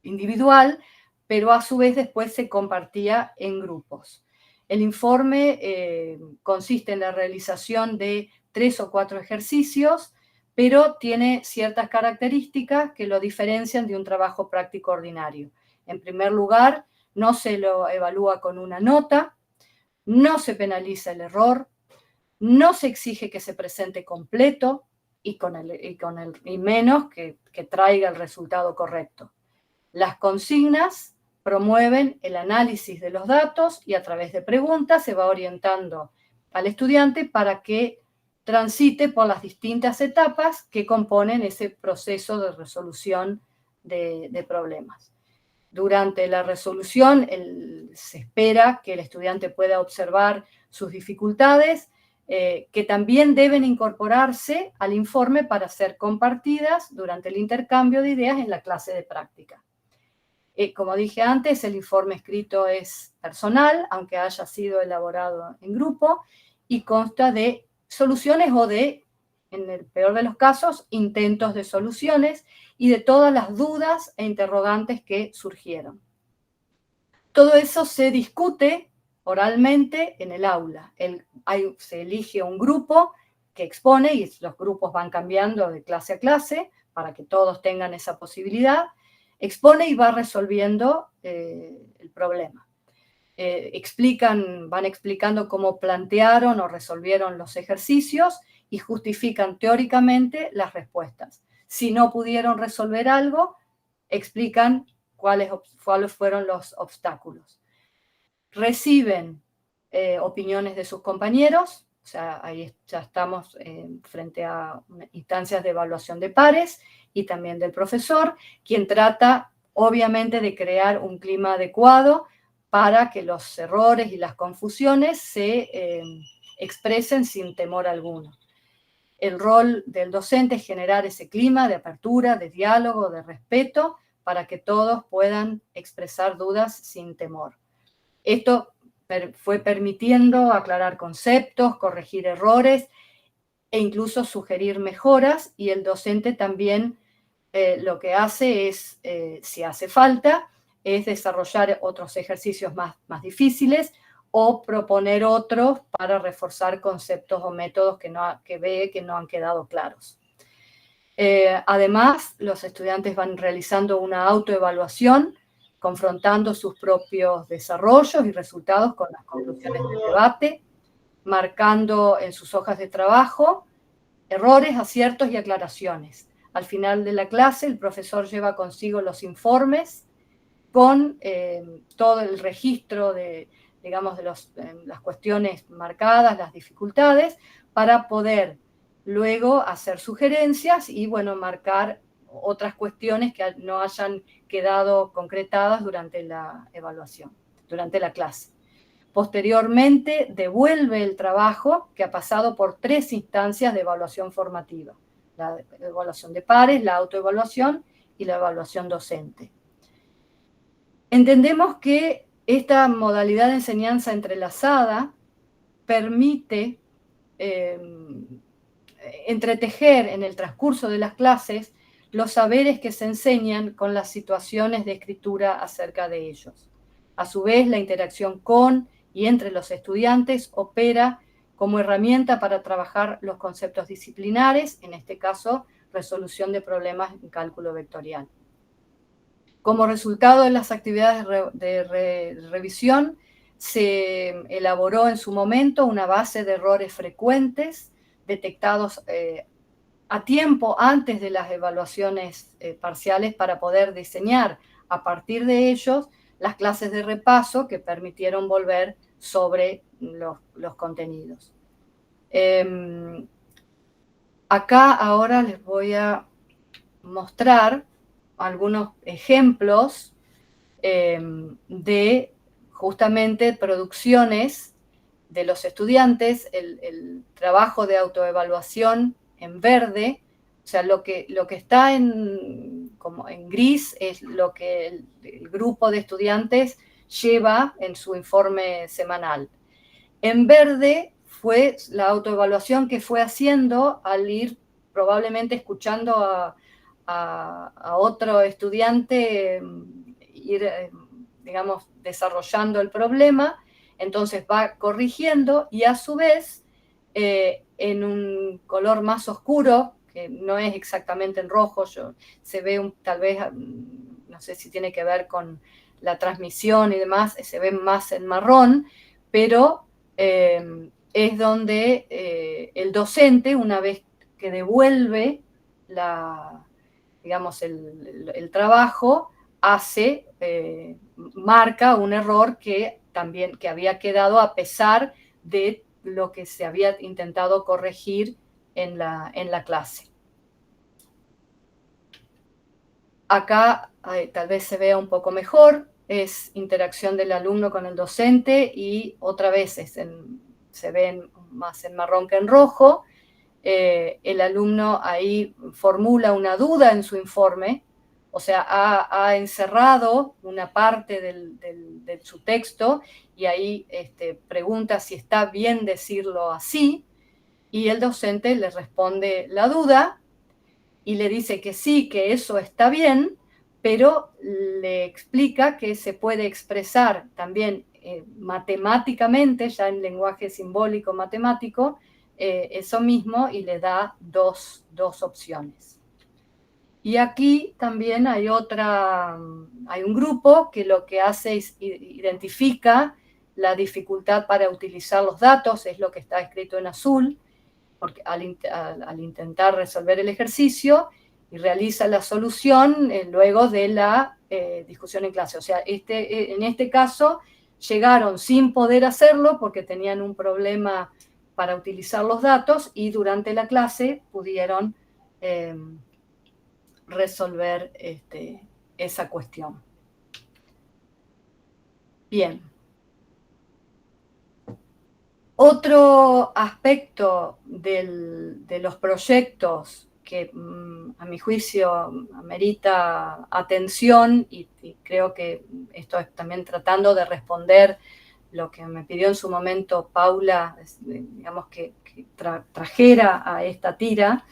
individual, pero a su vez después se compartía en grupos. El informe consiste en la realización de 3 o 4 ejercicios, pero tiene ciertas características que lo diferencian de un trabajo práctico ordinario. En primer lugar, no se lo evalúa con una nota, no se penaliza el error, no se exige que se presente completo y menos que traiga el resultado correcto. Las consignas promueven el análisis de los datos y a través de preguntas se va orientando al estudiante para que transite por las distintas etapas que componen ese proceso de resolución de problemas. Durante la resolución se espera que el estudiante pueda observar sus dificultades, que también deben incorporarse al informe para ser compartidas durante el intercambio de ideas en la clase de práctica. Como dije antes, el informe escrito es personal, aunque haya sido elaborado en grupo, y consta de soluciones o en el peor de los casos, intentos de soluciones y de todas las dudas e interrogantes que surgieron. Todo eso se discute oralmente en el aula. Se elige un grupo que expone, y los grupos van cambiando de clase a clase para que todos tengan esa posibilidad. Expone y va resolviendo el problema. Van explicando cómo plantearon o resolvieron los ejercicios y justifican teóricamente las respuestas. Si no pudieron resolver algo, explican cuáles fueron los obstáculos. Reciben opiniones de sus compañeros o sea, ahí ya estamos frente a instancias de evaluación de pares y también del profesor, quien trata obviamente de crear un clima adecuado para que los errores y las confusiones se expresen sin temor alguno. El rol del docente es generar ese clima de apertura, de diálogo, de respeto, para que todos puedan expresar dudas sin temor. Esto fue permitiendo aclarar conceptos, corregir errores e incluso sugerir mejoras, y el docente también lo que hace es, si hace falta, es desarrollar otros ejercicios más difíciles o proponer otros para reforzar conceptos o métodos que ve que no han quedado claros. Además, los estudiantes van realizando una autoevaluación, confrontando sus propios desarrollos y resultados con las conclusiones del debate, marcando en sus hojas de trabajo errores, aciertos y aclaraciones. Al final de la clase, el profesor lleva consigo los informes con todo el registro de las cuestiones marcadas, las dificultades, para poder luego hacer sugerencias y, bueno, marcar otras cuestiones que no hayan quedado concretadas durante la evaluación, durante la clase. Posteriormente, devuelve el trabajo que ha pasado por 3 instancias de evaluación formativa: la evaluación de pares, la autoevaluación y la evaluación docente. Entendemos que esta modalidad de enseñanza entrelazada permite entretejer en el transcurso de las clases los saberes que se enseñan con las situaciones de escritura acerca de ellos. A su vez, la interacción con y entre los estudiantes opera como herramienta para trabajar los conceptos disciplinares, en este caso, resolución de problemas en cálculo vectorial. Como resultado de las actividades de revisión, se elaboró en su momento una base de errores frecuentes detectados a tiempo antes de las evaluaciones parciales, para poder diseñar a partir de ellos las clases de repaso que permitieron volver sobre los contenidos. Acá ahora les voy a mostrar algunos ejemplos de justamente producciones de los estudiantes, el trabajo de autoevaluación en verde. O sea, lo que está como en gris es lo que el grupo de estudiantes lleva en su informe semanal. En verde fue la autoevaluación que fue haciendo al ir probablemente escuchando a otro estudiante ir, digamos, desarrollando el problema. Entonces va corrigiendo, y a su vez, en un color más oscuro, que no es exactamente en rojo, se ve tal vez, no sé si tiene que ver con la transmisión y demás, se ve más en marrón, pero es donde el docente, una vez que devuelve digamos, el trabajo, marca un error que había quedado a pesar de lo que se había intentado corregir en la clase. Acá tal vez se vea un poco mejor, es interacción del alumno con el docente, y otra vez se ven más en marrón que en rojo. El alumno ahí formula una duda en su informe, o sea, ha encerrado una parte de su texto, y ahí pregunta si está bien decirlo así, y el docente le responde la duda y le dice que sí, que eso está bien, pero le explica que se puede expresar también matemáticamente, ya en lenguaje simbólico matemático, eso mismo, y le da dos opciones. Y aquí también hay un grupo que lo que hace es identifica la dificultad para utilizar los datos, es lo que está escrito en azul, porque al intentar resolver el ejercicio, y realiza la solución luego de la discusión en clase. O sea, en este caso llegaron sin poder hacerlo porque tenían un problema para utilizar los datos y durante la clase pudieron resolver esa cuestión. Bien. Otro aspecto de los proyectos que a mi juicio amerita atención, y creo que esto es también tratando de responder lo que me pidió en su momento Paula, digamos que trajera a esta tira,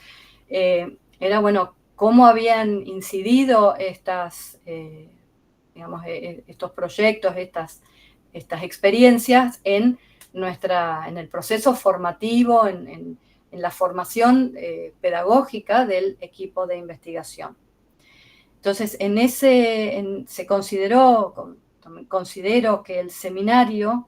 era, bueno, cómo habían incidido estos proyectos, estas experiencias en el proceso formativo, en la formación pedagógica del equipo de investigación. Entonces, considero que el seminario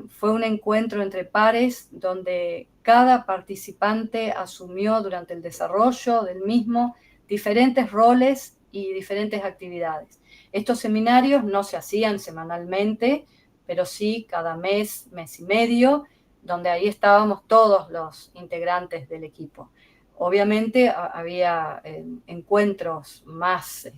fue un encuentro entre pares donde cada participante asumió durante el desarrollo del mismo diferentes roles y diferentes actividades. Estos seminarios no se hacían semanalmente, pero sí cada mes, mes y medio, donde ahí estábamos todos los integrantes del equipo. Obviamente había encuentros más,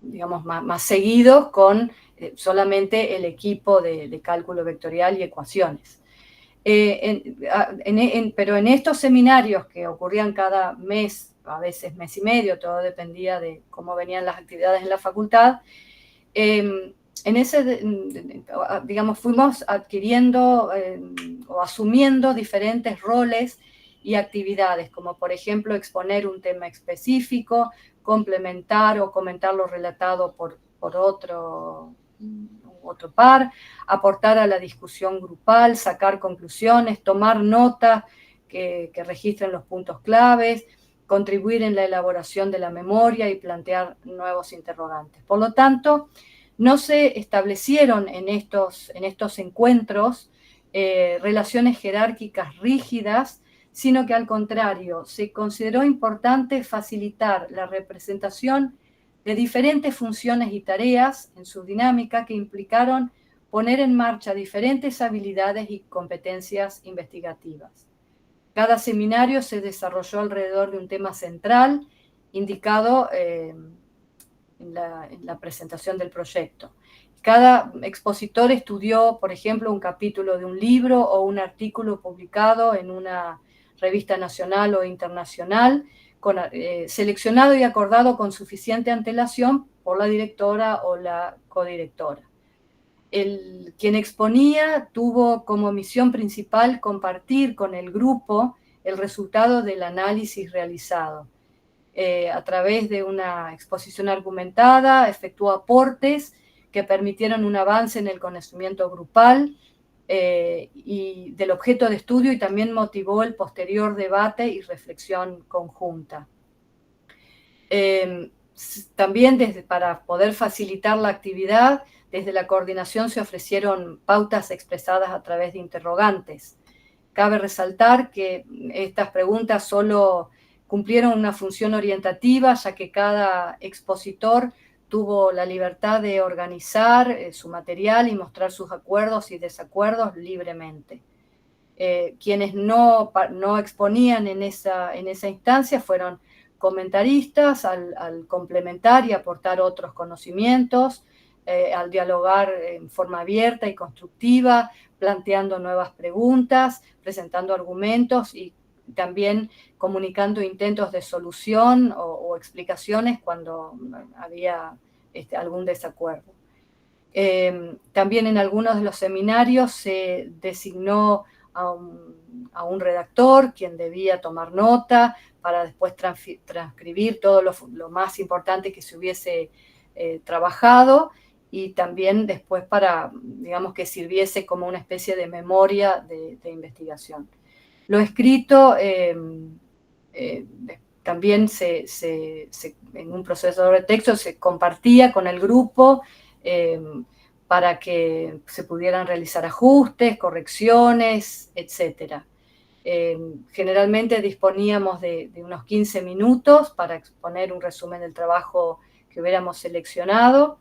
digamos, más seguidos con solamente el equipo de cálculo vectorial y ecuaciones. Pero en estos seminarios que ocurrían cada mes, a veces mes y medio, todo dependía de cómo venían las actividades en la facultad, digamos, fuimos adquiriendo o asumiendo diferentes roles y actividades, como por ejemplo exponer un tema específico, complementar o comentar lo relatado por otro par, aportar a la discusión grupal, sacar conclusiones, tomar notas que registren los puntos claves, contribuir en la elaboración de la memoria y plantear nuevos interrogantes. Por lo tanto, no se establecieron en estos encuentros relaciones jerárquicas rígidas, sino que al contrario, se consideró importante facilitar la representación de diferentes funciones y tareas en su dinámica que implicaron poner en marcha diferentes habilidades y competencias investigativas. Cada seminario se desarrolló alrededor de un tema central indicado en la presentación del proyecto. Cada expositor estudió, por ejemplo, un capítulo de un libro o un artículo publicado en una revista nacional o internacional, seleccionado y acordado con suficiente antelación por la directora o la codirectora. Quien exponía tuvo como misión principal compartir con el grupo el resultado del análisis realizado. A través de una exposición argumentada, efectuó aportes que permitieron un avance en el conocimiento grupal y del objeto de estudio, y también motivó el posterior debate y reflexión conjunta. También para poder facilitar la actividad, desde la coordinación se ofrecieron pautas expresadas a través de interrogantes. Cabe resaltar que estas preguntas solo cumplieron una función orientativa, ya que cada expositor tuvo la libertad de organizar su material y mostrar sus acuerdos y desacuerdos libremente. Quienes no exponían en esa instancia fueron comentaristas al complementar y aportar otros conocimientos, al dialogar en forma abierta y constructiva, planteando nuevas preguntas, presentando argumentos y también comunicando intentos de solución o explicaciones cuando había algún desacuerdo. También en algunos de los seminarios se designó a un redactor, quien debía tomar nota para después transcribir todo lo más importante que se hubiese trabajado, y también después para, digamos, que sirviese como una especie de memoria de investigación. Lo escrito también en un procesador de texto se compartía con el grupo para que se pudieran realizar ajustes, correcciones, etc. Generalmente disponíamos de unos 15 minutos para exponer un resumen del trabajo que hubiéramos seleccionado,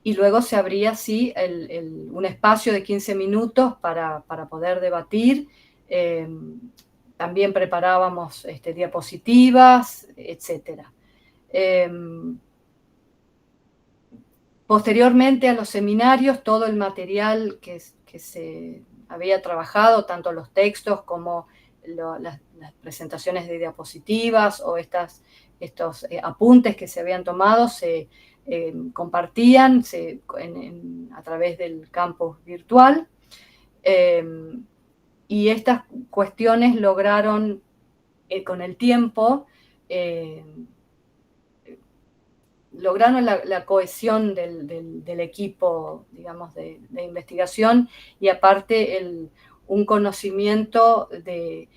y luego se abría así un espacio de 15 minutos para poder debatir. También preparábamos diapositivas, etc. Posteriormente a los seminarios, todo el material que se había trabajado, tanto los textos como las presentaciones de diapositivas o estos apuntes que se habían tomado, se compartían a través del campus virtual. Y estas cuestiones lograron, con el tiempo, lograron la cohesión del equipo, digamos, de investigación, y aparte un conocimiento de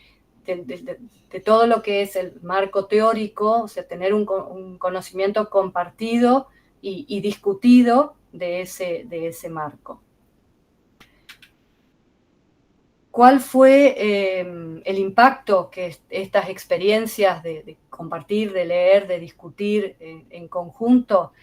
todo lo que es el marco teórico, o sea, tener un conocimiento compartido y discutido de ese marco. ¿Cuál fue el impacto que estas experiencias de compartir, de leer, de discutir en conjunto?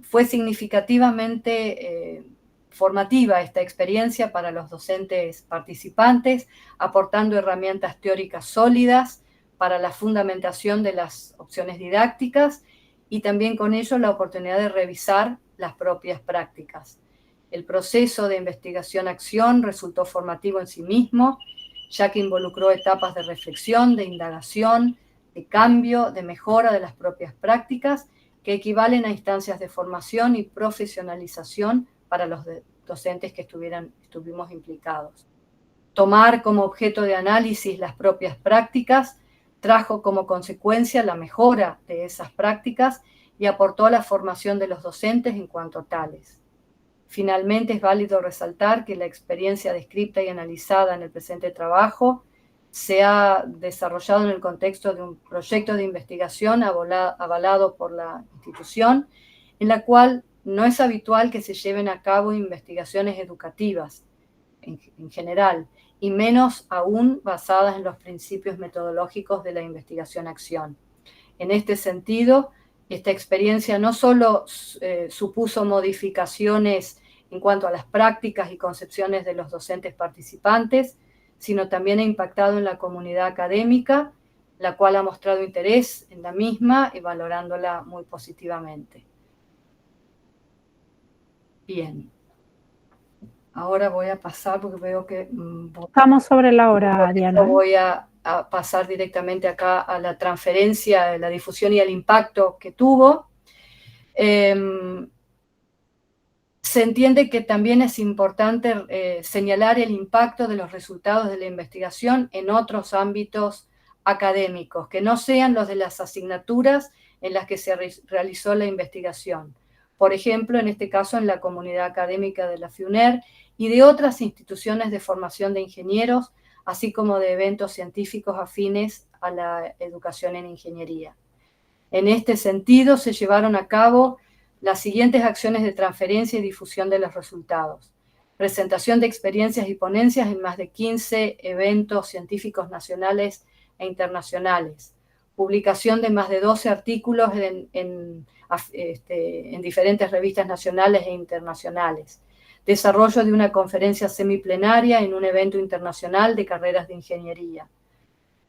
Fue significativamente formativa esta experiencia para los docentes participantes, aportando herramientas teóricas sólidas para la fundamentación de las opciones didácticas y también con ello la oportunidad de revisar las propias prácticas. El proceso de investigación-acción resultó formativo en sí mismo, ya que involucró etapas de reflexión, de indagación, de cambio, de mejora de las propias prácticas, que equivalen a instancias de formación y profesionalización para los docentes que estuvimos implicados. Tomar como objeto de análisis las propias prácticas trajo como consecuencia la mejora de esas prácticas y aportó a la formación de los docentes en cuanto tales. Finalmente, es válido resaltar que la experiencia descrita y analizada en el presente trabajo se ha desarrollado en el contexto de un proyecto de investigación avalado por la institución, en la cual no es habitual que se lleven a cabo investigaciones educativas en general, y menos aún basadas en los principios metodológicos de la investigación-acción. En este sentido, esta experiencia no solo supuso modificaciones en cuanto a las prácticas y concepciones de los docentes participantes, sino también ha impactado en la comunidad académica, la cual ha mostrado interés en la misma y valorándola muy positivamente. Bien. Ahora voy a pasar, porque veo que... Estamos sobre la hora, Diana. Voy a pasar directamente acá a la transferencia, la difusión y el impacto que tuvo. Se entiende que también es importante señalar el impacto de los resultados de la investigación en otros ámbitos académicos, que no sean los de las asignaturas en las que se realizó la investigación. Por ejemplo, en este caso, en la comunidad académica de la FIUNER y de otras instituciones de formación de ingenieros, así como de eventos científicos afines a la educación en ingeniería. En este sentido, se llevaron a cabo las siguientes acciones de transferencia y difusión de los resultados: presentación de experiencias y ponencias en más de 15 eventos científicos nacionales e internacionales, publicación de más de 12 artículos en diferentes revistas nacionales e internacionales, desarrollo de una conferencia semiplenaria en un evento internacional de carreras de ingeniería,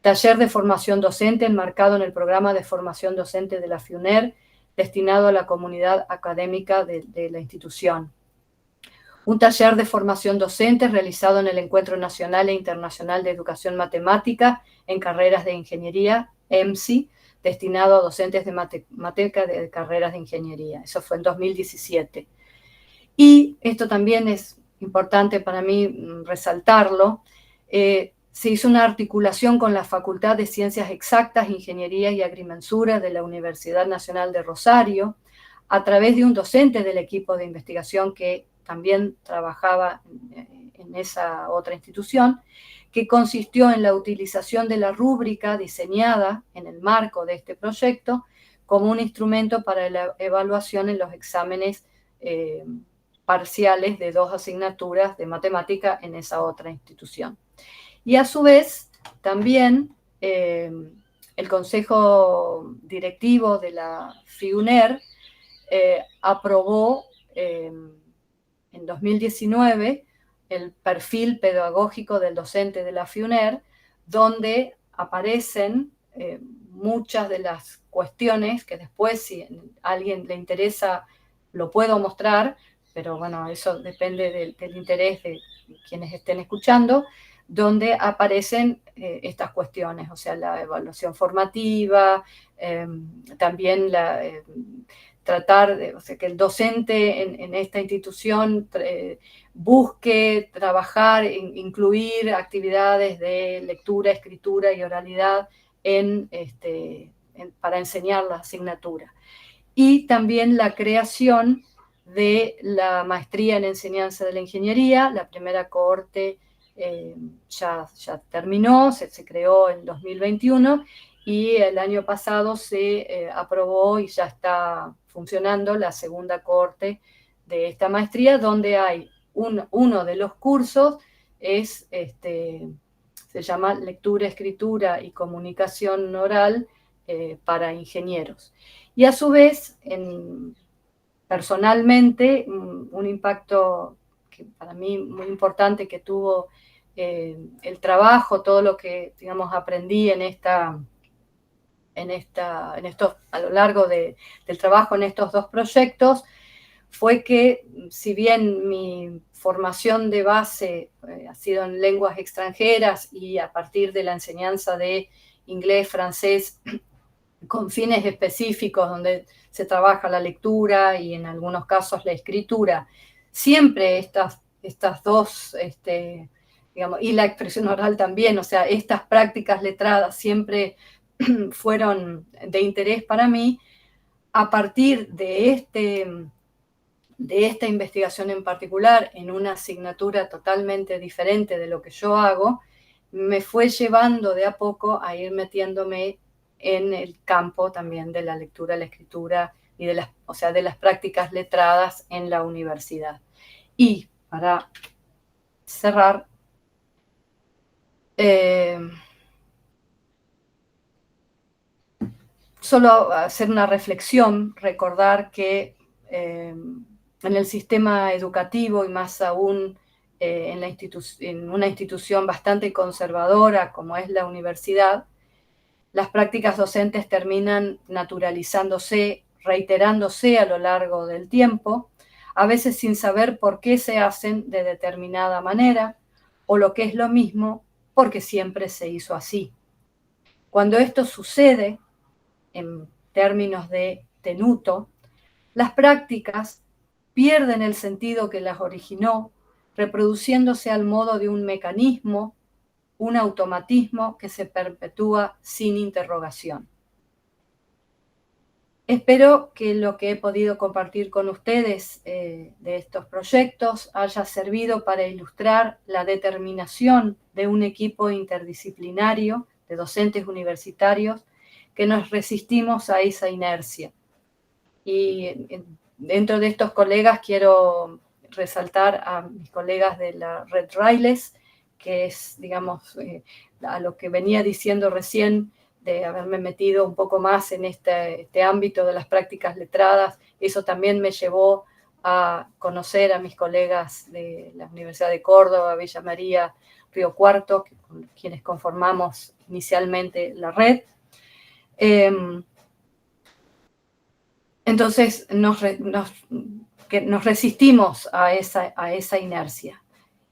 taller de formación docente enmarcado en el programa de formación docente de la FIUNER, destinado a la comunidad académica de la institución. Un taller de formación docente realizado en el Encuentro Nacional e Internacional de Educación Matemática en Carreras de Ingeniería, EMSI, destinado a docentes de matemática de carreras de ingeniería. Eso fue en 2017. Y esto también es importante para mí resaltarlo. Se hizo una articulación con la Facultad de Ciencias Exactas, Ingeniería y Agrimensura de la Universidad Nacional de Rosario, a través de un docente del equipo de investigación que también trabajaba en esa otra institución, que consistió en la utilización de la rúbrica diseñada en el marco de este proyecto como un instrumento para la evaluación en los exámenes parciales de 2 asignaturas de matemática en esa otra institución. Y a su vez, también el Consejo Directivo de la FIUNER aprobó en 2019 el perfil pedagógico del docente de la FIUNER, donde aparecen muchas de las cuestiones que después, si a alguien le interesa, lo puedo mostrar, pero bueno, eso depende del interés de quienes estén escuchando, donde aparecen estas cuestiones, o sea, la evaluación formativa, también tratar de, o sea, que el docente en esta institución busque trabajar, incluir actividades de lectura, escritura y oralidad para enseñar la asignatura. Y también la creación de la maestría en enseñanza de la ingeniería. La primera cohorte ya terminó, se creó en 2021, y el año pasado se aprobó y ya está funcionando la segunda cohorte de esta maestría, donde hay uno de los cursos se llama Lectura, Escritura y Comunicación Oral para ingenieros. Y a su vez, personalmente, un impacto que para mí muy importante que tuvo el trabajo, todo lo que, digamos, aprendí a lo largo del trabajo en estos dos proyectos, fue que, si bien mi formación de base ha sido en lenguas extranjeras y a partir de la enseñanza de inglés, francés, con fines específicos donde se trabaja la lectura y en algunos casos la escritura, siempre estas dos, digamos, y la expresión oral también, o sea, estas prácticas letradas siempre fueron de interés para mí. A partir de esta investigación en particular, en una asignatura totalmente diferente de lo que yo hago, me fue llevando de a poco a ir metiéndome en el campo también de la lectura, la escritura y de las prácticas letradas en la universidad. Y para cerrar, solo hacer una reflexión, recordar que en el sistema educativo y más aún en una institución bastante conservadora como es la universidad, las prácticas docentes terminan naturalizándose, reiterándose a lo largo del tiempo, a veces sin saber por qué se hacen de determinada manera, o lo que es lo mismo, porque siempre se hizo así. Cuando esto sucede, en términos de tenuto, las prácticas pierden el sentido que las originó, reproduciéndose al modo de un mecanismo, un automatismo que se perpetúa sin interrogación. Espero que lo que he podido compartir con ustedes de estos proyectos haya servido para ilustrar la determinación de un equipo interdisciplinario de docentes universitarios que nos resistimos a esa inercia. Y dentro de estos colegas quiero resaltar a mis colegas de la Red Railes, que es, digamos, a lo que venía diciendo recién, de haberme metido un poco más en este ámbito de las prácticas letradas. Eso también me llevó a conocer a mis colegas de la Universidad de Córdoba, Villa María, Río Cuarto, con quienes conformamos inicialmente la red. Entonces nos resistimos a esa inercia.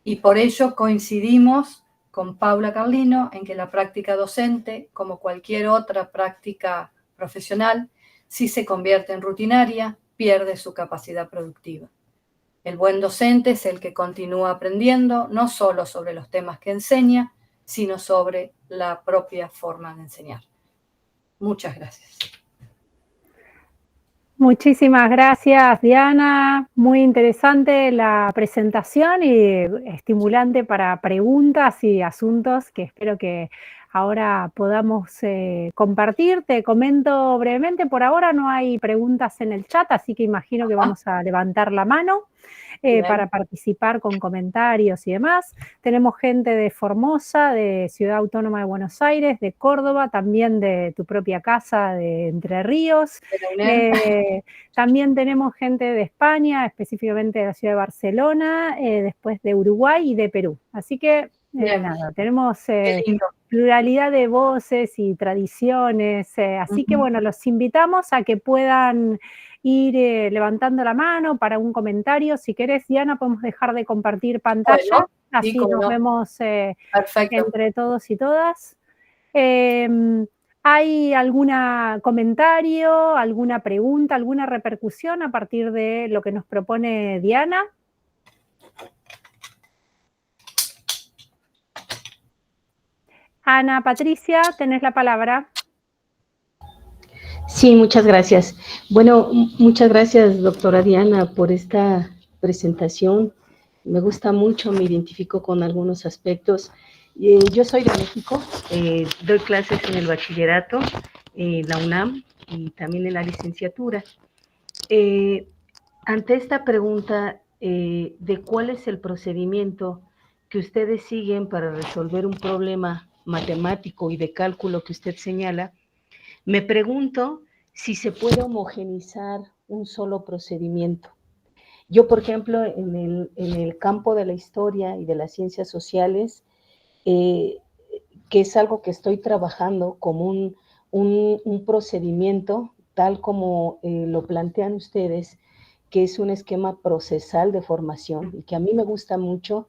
Y por ello coincidimos con Paula Carlino en que la práctica docente, como cualquier otra práctica profesional, si se convierte en rutinaria, pierde su capacidad productiva. El buen docente es el que continúa aprendiendo, no solo sobre los temas que enseña, sino sobre la propia forma de enseñar. Muchas gracias. Muchísimas gracias, Diana. Muy interesante la presentación y estimulante para preguntas y asuntos que espero que ahora podamos compartir. Te comento brevemente, por ahora no hay preguntas en el chat, así que imagino que vamos a levantar la mano para Bien. participar con comentarios y demás. Tenemos gente de Formosa, de Ciudad Autónoma de Buenos Aires, de Córdoba, también de tu propia casa de Entre Ríos. De la UNED. También tenemos gente de España, específicamente de la ciudad de Barcelona, después de Uruguay y de Perú. Así que Bien. nada, tenemos Qué lindo. pluralidad de voces y tradiciones. Así que bueno, los invitamos a que puedan ir levantando la mano para un comentario. Si querés, Diana, podemos dejar de compartir pantalla, Bueno, sí, así cómo nos no. vemos Perfecto. entre todos y todas. ¿Hay algún comentario, alguna pregunta, alguna repercusión a partir de lo que nos propone Diana? Ana Patricia, tenés la palabra. Sí, muchas gracias. Bueno, muchas gracias, doctora Diana, por esta presentación. Me gusta mucho, me identifico con algunos aspectos. Yo soy de México, doy clases en el bachillerato, en la UNAM y también en la licenciatura. Ante esta pregunta de cuál es el procedimiento que ustedes siguen para resolver un problema matemático y de cálculo que usted señala, me pregunto si se puede homogenizar un solo procedimiento. Yo, por ejemplo, en el campo de la historia y de las ciencias sociales, que es algo que estoy trabajando como un procedimiento, tal como lo plantean ustedes, que es un esquema procesal de formación y que a mí me gusta mucho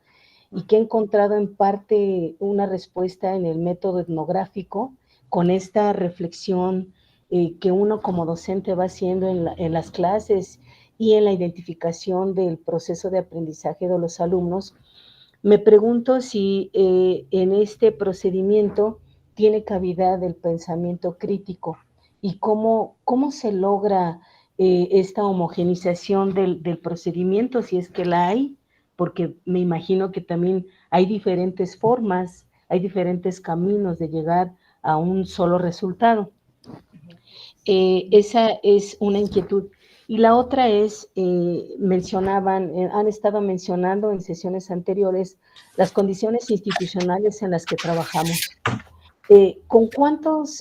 y que he encontrado en parte una respuesta en el método etnográfico con esta reflexión que uno como docente va haciendo en las clases y en la identificación del proceso de aprendizaje de los alumnos. Me pregunto si en este procedimiento tiene cabida el pensamiento crítico y cómo se logra esta homogenización del procedimiento, si es que la hay, porque me imagino que también hay diferentes formas, hay diferentes caminos de llegar a un solo resultado. Esa es una inquietud. Y la otra es, han estado mencionando en sesiones anteriores las condiciones institucionales en las que trabajamos. ¿Con cuántos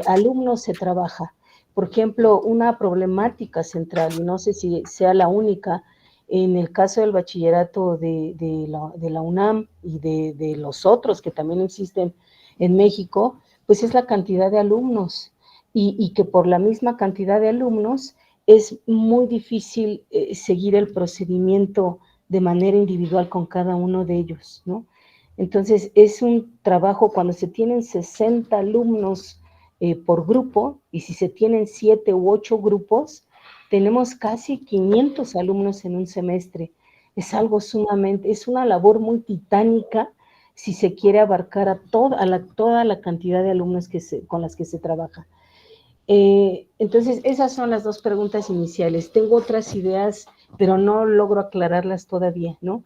alumnos se trabaja? Por ejemplo, una problemática central, y no sé si sea la única, en el caso del bachillerato de la UNAM y de los otros que también existen en México, pues es la cantidad de alumnos y que por la misma cantidad de alumnos es muy difícil seguir el procedimiento de manera individual con cada uno de ellos, ¿no? Entonces, es un trabajo cuando se tienen 60 alumnos por grupo, y si se tienen 7 u 8 grupos, tenemos casi 500 alumnos en un semestre. Es algo sumamente, es una labor muy titánica si se quiere abarcar a toda la cantidad de alumnos con las que se trabaja. Entonces, esas son las dos preguntas iniciales. Tengo otras ideas, pero no logro aclararlas todavía, ¿no?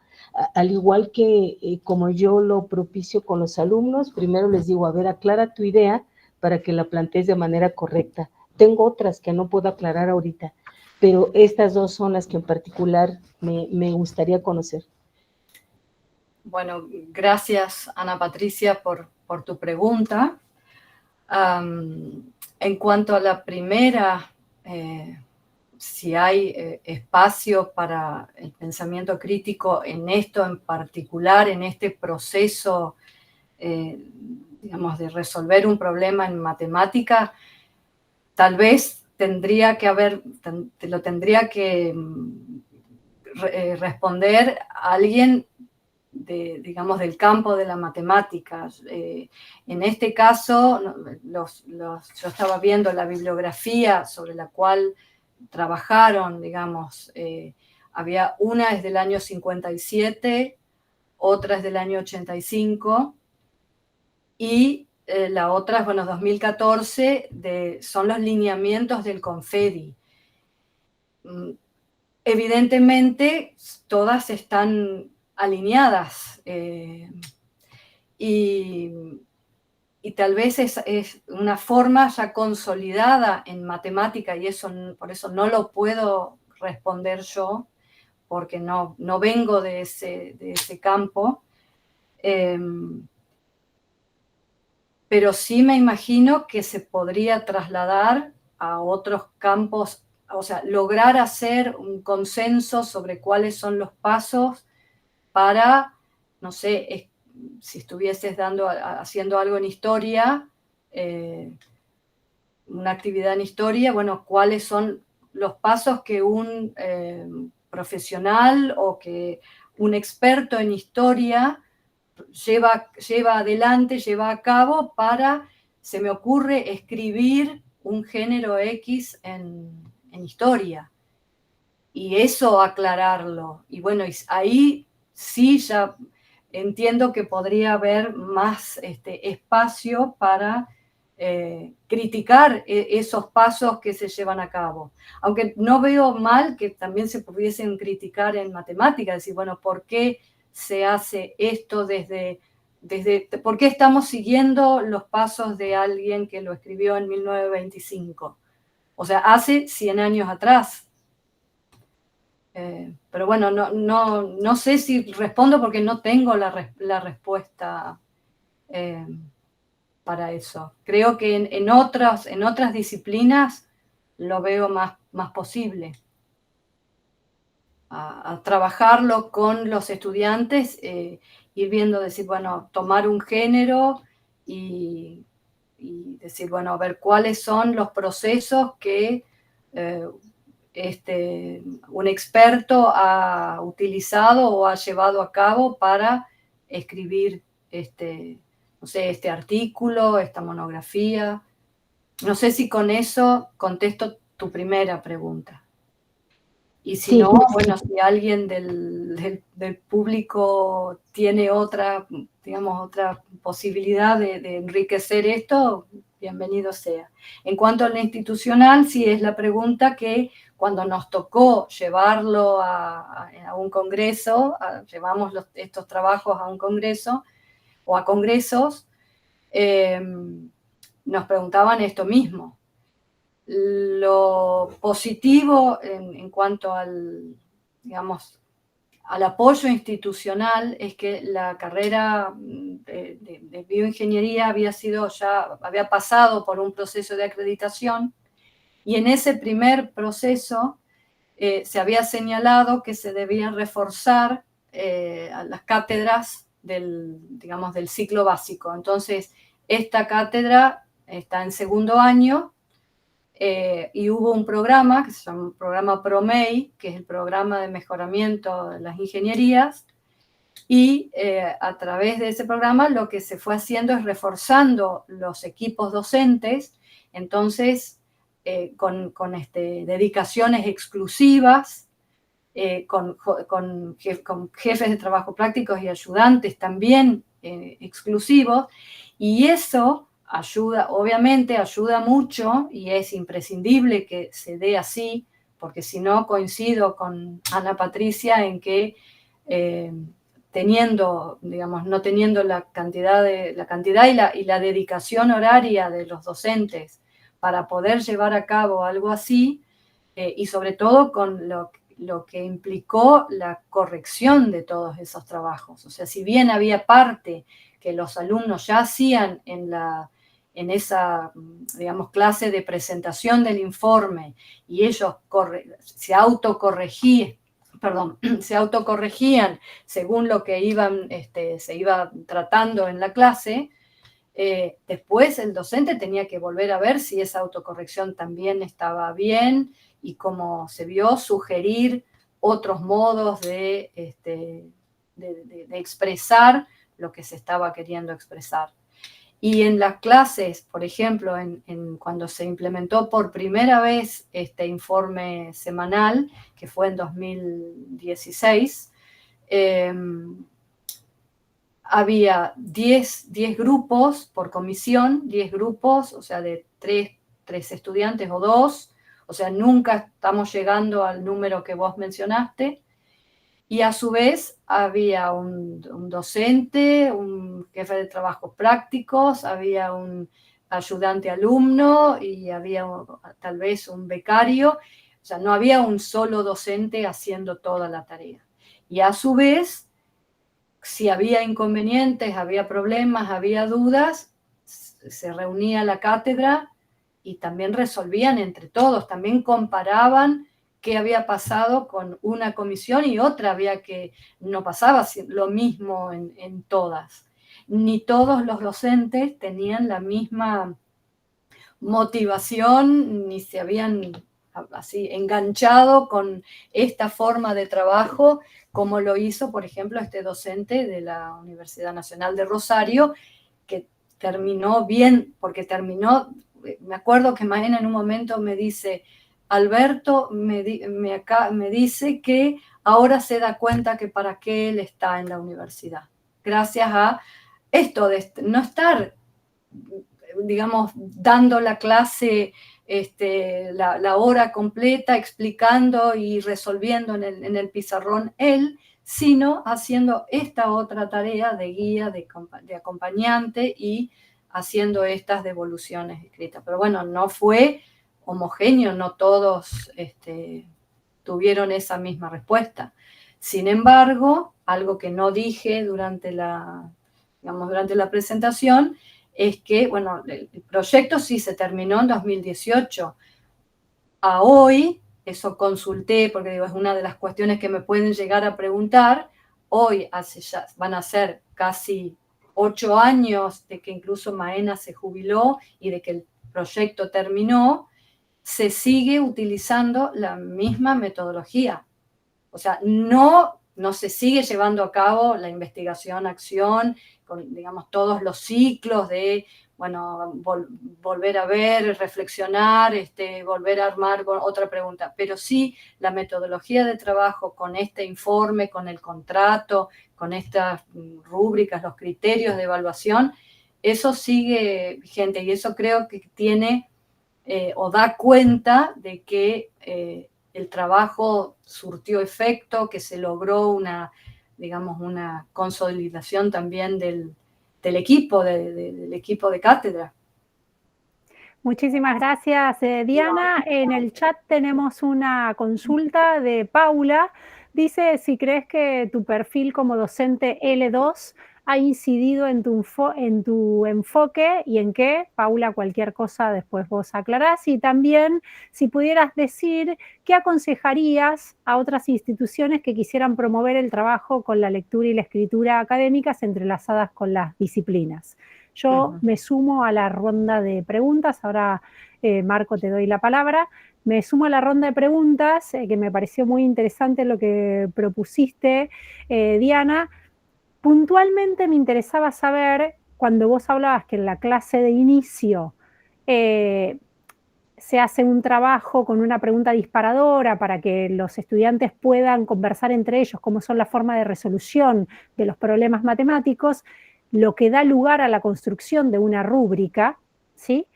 Al igual que como yo lo propicio con los alumnos, primero les digo, a ver, aclara tu idea para que la plantees de manera correcta. Tengo otras que no puedo aclarar ahorita, pero estas dos son las que en particular me gustaría conocer. Bueno, gracias, Ana Patricia, por tu pregunta. En cuanto a la primera, si hay espacio para el pensamiento crítico en esto en particular, en este proceso, digamos, de resolver un problema en matemática, tal vez lo tendría que responder a alguien digamos, del campo de la matemática. En este caso, yo estaba viendo la bibliografía sobre la cual trabajaron, digamos, había una es del año 57, otra es del año 85, y la otra es, bueno, 2014, son los lineamientos del CONFEDI. Evidentemente, todas están alineadas y y tal vez es una forma ya consolidada en matemática, y por eso no lo puedo responder yo, porque no vengo de ese campo. Pero sí me imagino que se podría trasladar a otros campos, o sea, lograr hacer un consenso sobre cuáles son los pasos para, no sé, si estuvieses haciendo algo en historia, una actividad en historia, bueno, cuáles son los pasos que un profesional o que un experto en historia lleva adelante, lleva a cabo para, se me ocurre, escribir un género X en historia. Y eso aclararlo. Y bueno, ahí sí ya entiendo que podría haber más espacio para criticar esos pasos que se llevan a cabo. Aunque no veo mal que también se pudiesen criticar en matemáticas, decir, bueno, ¿por qué se hace esto por qué estamos siguiendo los pasos de alguien que lo escribió en 1925? O sea, hace 100 años atrás. Pero bueno, no sé si respondo porque no tengo la respuesta para eso. Creo que en otras disciplinas lo veo más posible. A trabajarlo con los estudiantes, ir viendo, decir, bueno, tomar un género y decir, bueno, a ver cuáles son los procesos que un experto ha utilizado o ha llevado a cabo para escribir no sé, este artículo, esta monografía. No sé si con eso contesto tu primera pregunta. Y si Sí. no, bueno, si alguien del público tiene otra posibilidad de enriquecer esto, bienvenido sea. En cuanto a la institucional, sí es la pregunta que cuando nos tocó llevarlo a un congreso, llevamos estos trabajos a un congreso o a congresos, nos preguntaban esto mismo. Lo positivo en cuanto al apoyo institucional es que la carrera de bioingeniería había pasado por un proceso de acreditación, y en ese primer proceso se había señalado que se debían reforzar a las cátedras del ciclo básico. Entonces, esta cátedra está en segundo año. Y hubo un programa que se llama el programa PROMEI, que es el programa de mejoramiento de las ingenierías, y a través de ese programa lo que se fue haciendo es reforzando los equipos docentes, entonces con dedicaciones exclusivas, con jefes de trabajo prácticos y ayudantes también exclusivos, y eso obviamente ayuda mucho y es imprescindible que se dé así, porque si no coincido con Ana Patricia en que no teniendo la cantidad y la dedicación horaria de los docentes para poder llevar a cabo algo así, y sobre todo con lo que implicó la corrección de todos esos trabajos. O sea, si bien había parte que los alumnos ya hacían en esa, clase de presentación del informe, y ellos se autocorregían según lo que se iba tratando en la clase, después el docente tenía que volver a ver si esa autocorrección también estaba bien, y como se vio, sugerir otros modos de expresar lo que se estaba queriendo expresar. Y en las clases, por ejemplo, cuando se implementó por primera vez este informe semanal, que fue en 2016, había 10 grupos por comisión, 10 grupos, o sea, de 3 estudiantes o 2, o sea, nunca estamos llegando al número que vos mencionaste, y a su vez había un docente, un jefe de trabajos prácticos, había un ayudante alumno y había tal vez un becario. O sea, no había un solo docente haciendo toda la tarea. Y a su vez, si había inconvenientes, había problemas, había dudas, se reunía la cátedra y también resolvían entre todos, también comparaban qué había pasado con una comisión y otra, no pasaba lo mismo en todas. Ni todos los docentes tenían la misma motivación, ni se habían así enganchado con esta forma de trabajo, como lo hizo, por ejemplo, este docente de la Universidad Nacional de Rosario, que terminó bien, porque me acuerdo que Maena en un momento me dice, Alberto me dice que ahora se da cuenta que para qué él está en la universidad, gracias a esto de no estar, digamos, dando la clase, la hora completa, explicando y resolviendo en el pizarrón él, sino haciendo esta otra tarea de guía, de acompañante y haciendo estas devoluciones escritas. Pero bueno, no fue homogéneo, no todos tuvieron esa misma respuesta. Sin embargo, algo que no dije durante la presentación es que, bueno, el proyecto sí se terminó en 2018. A hoy, eso consulté, porque digo, es una de las cuestiones que me pueden llegar a preguntar. Hoy van a ser casi 8 años de que incluso Maena se jubiló y de que el proyecto terminó, se sigue utilizando la misma metodología. O sea, no se sigue llevando a cabo la investigación-acción con, digamos, todos los ciclos de, bueno, volver a ver, reflexionar, volver a armar con otra pregunta. Pero sí, la metodología de trabajo con este informe, con el contrato, con estas rúbricas, los criterios de evaluación, eso sigue vigente y eso creo que tiene o da cuenta de que el trabajo surtió efecto, que se logró una consolidación también del equipo, del equipo de cátedra. Muchísimas gracias, Diana. En el chat tenemos una consulta de Paula. Dice si crees que tu perfil como docente L2 ha incidido en tu enfoque y en qué. Paula, cualquier cosa después vos aclarás. Y también si pudieras decir qué aconsejarías a otras instituciones que quisieran promover el trabajo con la lectura y la escritura académicas entrelazadas con las disciplinas. Yo me sumo a la ronda de preguntas. Ahora, Marco, te doy la palabra. Me sumo a la ronda de preguntas, que me pareció muy interesante lo que propusiste, Diana. Puntualmente me interesaba saber, cuando vos hablabas que en la clase de inicio se hace un trabajo con una pregunta disparadora para que los estudiantes puedan conversar entre ellos cómo son las formas de resolución de los problemas matemáticos, lo que da lugar a la construcción de una rúbrica, ¿sí?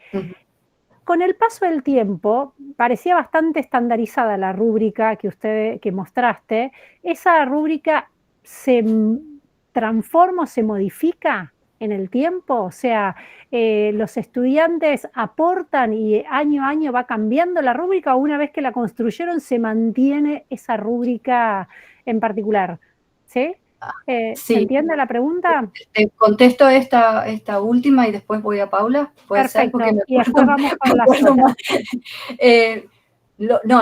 Con el paso del tiempo, parecía bastante estandarizada la rúbrica que mostraste. ¿Esa rúbrica se transforma o se modifica en el tiempo? O sea, ¿los estudiantes aportan y año a año va cambiando la rúbrica o una vez que la construyeron se mantiene esa rúbrica en particular? ¿Sí? Sí. ¿Se entiende la pregunta? Te contesto esta última y después voy a Paula. ¿Puede ser? Perfecto, y después vamos con la otra.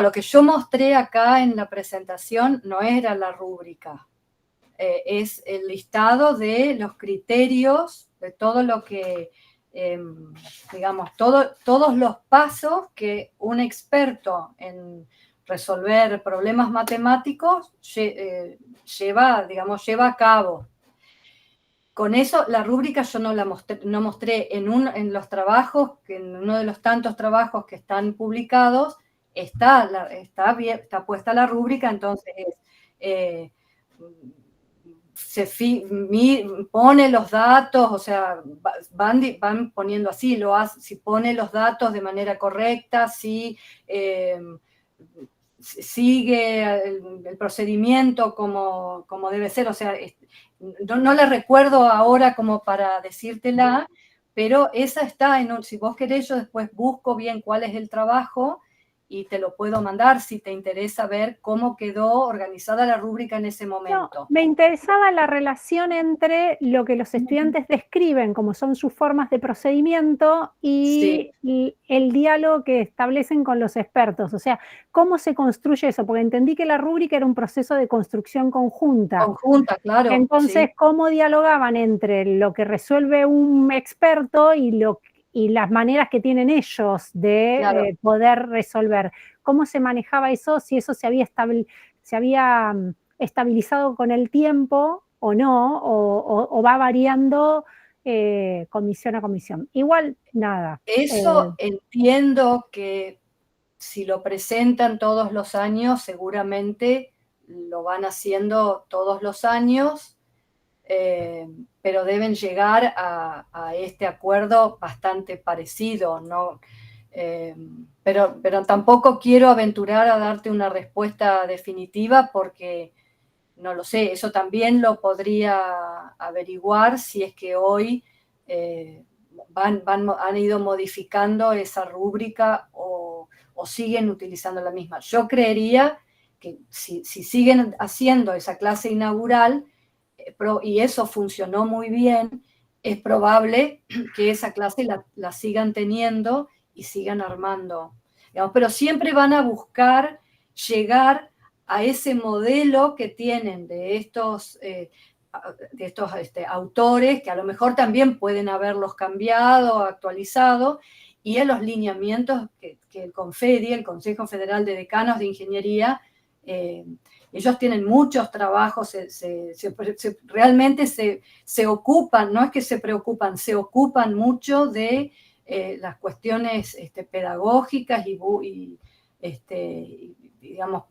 Lo que yo mostré acá en la presentación no era la rúbrica, es el listado de los criterios, de todo lo que, digamos, todos los pasos que un experto en resolver problemas matemáticos lleva a cabo. Con eso, la rúbrica yo no mostré en los trabajos, que en uno de los tantos trabajos que están publicados, está puesta la rúbrica, entonces pone los datos, o sea, van poniendo así, si pone los datos de manera correcta, si sigue el procedimiento como debe ser, o sea, no la recuerdo ahora como para decírtela, pero esa está si vos querés, yo después busco bien cuál es el trabajo y te lo puedo mandar si te interesa ver cómo quedó organizada la rúbrica en ese momento. No, me interesaba la relación entre lo que los estudiantes describen, como son sus formas de procedimiento, y el diálogo que establecen con los expertos. O sea, ¿cómo se construye eso? Porque entendí que la rúbrica era un proceso de construcción conjunta. Conjunta, claro. Entonces, ¿cómo dialogaban entre lo que resuelve un experto y las maneras que tienen ellos de poder resolver? ¿Cómo se manejaba eso? Si eso se había estabilizado con el tiempo o no, o va variando comisión a comisión. Igual, nada. Eso entiendo que si lo presentan todos los años, seguramente lo van haciendo todos los años, pero deben llegar a este acuerdo bastante parecido, ¿no? Pero tampoco quiero aventurar a darte una respuesta definitiva porque no lo sé, eso también lo podría averiguar si es que hoy han ido modificando esa rúbrica o siguen utilizando la misma. Yo creería que si siguen haciendo esa clase inaugural y eso funcionó muy bien, es probable que esa clase la sigan teniendo y sigan armando. Digamos, pero siempre van a buscar llegar a ese modelo que tienen de estos autores, que a lo mejor también pueden haberlos cambiado, actualizado, y a los lineamientos que el CONFEDI, el Consejo Federal de Decanos de Ingeniería, ellos tienen muchos trabajos, realmente se ocupan, no es que se preocupan, se ocupan mucho de las cuestiones pedagógicas digamos,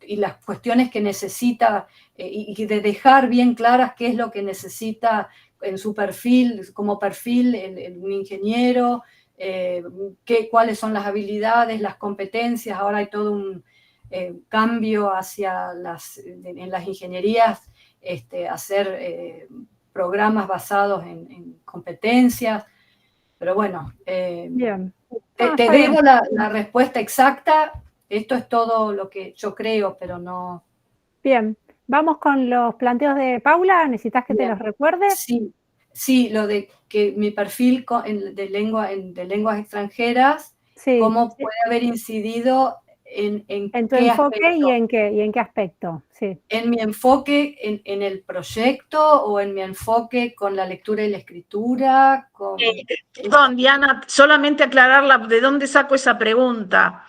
y las cuestiones que necesita y de dejar bien claras qué es lo que necesita en su perfil, como perfil un ingeniero, cuáles son las habilidades, las competencias. Ahora hay todo un cambio en las ingenierías, hacer programas basados en competencias. Pero bueno, bien. Te debo la respuesta exacta. Esto es todo lo que yo creo, pero no... Bien, vamos con los planteos de Paula. ¿Necesitas que te los recuerdes? Sí, lo de que mi perfil de lenguas extranjeras, cómo puede haber incidido en tu enfoque aspecto. y en qué aspecto. Sí. En mi enfoque en el proyecto o en mi enfoque con la lectura y la escritura. Perdón, Diana, solamente aclarar de dónde saco esa pregunta.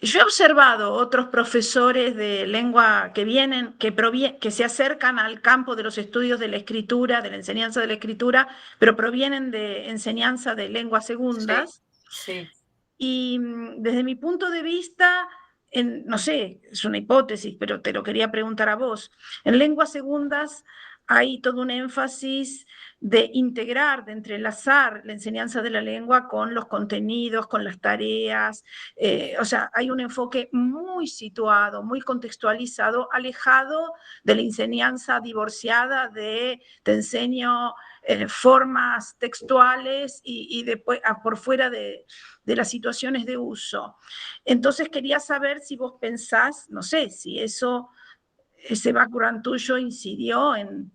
Yo he observado otros profesores de lengua que vienen, que se acercan al campo de los estudios de la escritura, de la enseñanza de la escritura, pero provienen de enseñanza de lenguas segundas. Sí. Y desde mi punto de vista, no sé, es una hipótesis, pero te lo quería preguntar a vos. En lenguas segundas hay todo un énfasis de integrar, de entrelazar la enseñanza de la lengua con los contenidos, con las tareas. O sea, hay un enfoque muy situado, muy contextualizado, alejado de la enseñanza divorciada de te enseño formas textuales y después por fuera de las situaciones de uso. Entonces quería saber si vos pensás, no sé, si ese background tuyo incidió en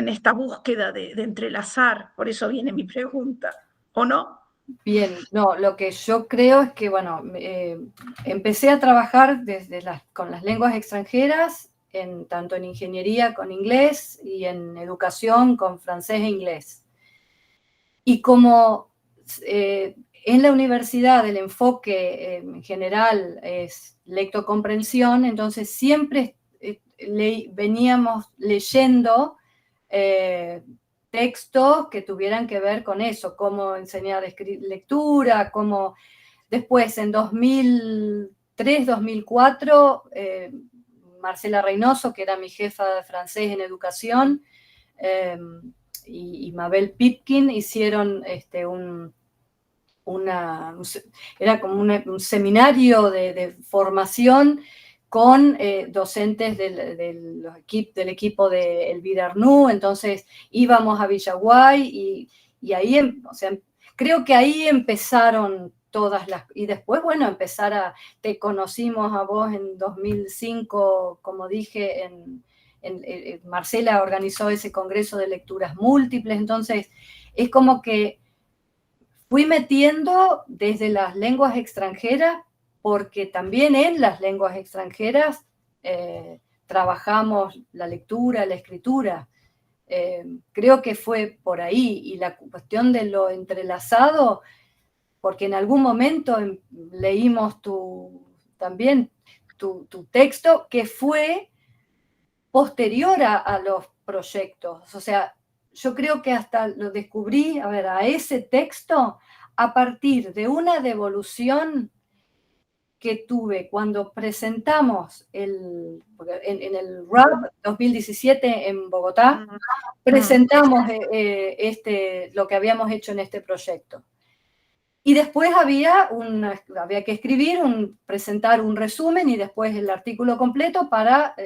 esta búsqueda de entrelazar, por eso viene mi pregunta, ¿o no? Bien, no, lo que yo creo es que, bueno, empecé a trabajar con las lenguas extranjeras, tanto en ingeniería con inglés y en educación con francés e inglés. Y como en la universidad el enfoque en general es lectocomprensión, entonces siempre veníamos leyendo textos que tuvieran que ver con eso, cómo enseñar lectura, cómo después en 2003, 2004, Marcela Reynoso, que era mi jefa de francés en educación, y Mabel Pipkin hicieron era como un seminario de formación con docentes del equipo de Elvira Arnoux. Entonces íbamos a Villaguay y ahí, o sea, creo que ahí empezaron todas las... Y después, bueno, te conocimos a vos en 2005, como dije, Marcela organizó ese congreso de lecturas múltiples. Entonces es como que fui metiendo desde las lenguas extranjeras, porque también en las lenguas extranjeras trabajamos la lectura, la escritura. Creo que fue por ahí, y la cuestión de lo entrelazado, porque en algún momento leímos también tu texto, que fue posterior a los proyectos. O sea, yo creo que hasta lo descubrí, a ese texto, a partir de una devolución que tuve cuando presentamos en el RAB 2017 en Bogotá, presentamos lo que habíamos hecho en este proyecto. Y después había que escribir, presentar un resumen y después el artículo completo para,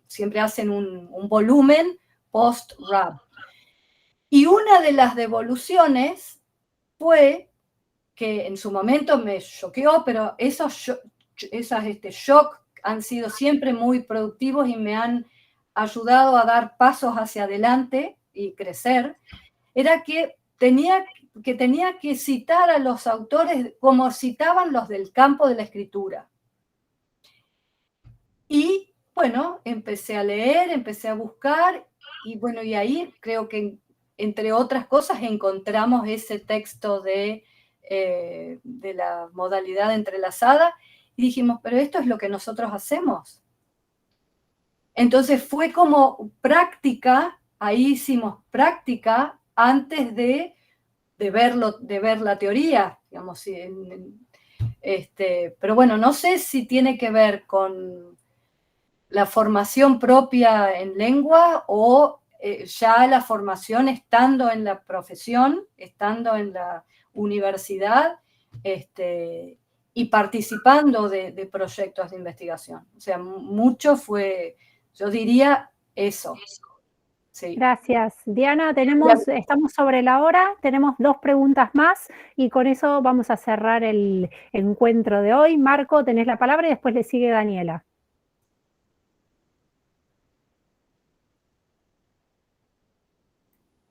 siempre hacen un volumen post-RAB. Y una de las devoluciones fue que en su momento me choqueó, pero esos shock han sido siempre muy productivos y me han ayudado a dar pasos hacia adelante y crecer, era que tenía que citar a los autores como citaban los del campo de la escritura. Y bueno, empecé a leer, empecé a buscar, y bueno, y ahí creo que, entre otras cosas, encontramos ese texto de la modalidad entrelazada, y dijimos, pero esto es lo que nosotros hacemos. Entonces fue como práctica, ahí hicimos práctica antes de ver la teoría, digamos. Pero bueno, no sé si tiene que ver con la formación propia en lengua o ya la formación estando en la profesión, estando en la universidad, y participando de proyectos de investigación. O sea, mucho fue, yo diría, eso. Sí. Gracias. Diana, estamos sobre la hora, tenemos 2 preguntas más y con eso vamos a cerrar el encuentro de hoy. Marco, tenés la palabra y después le sigue Daniela.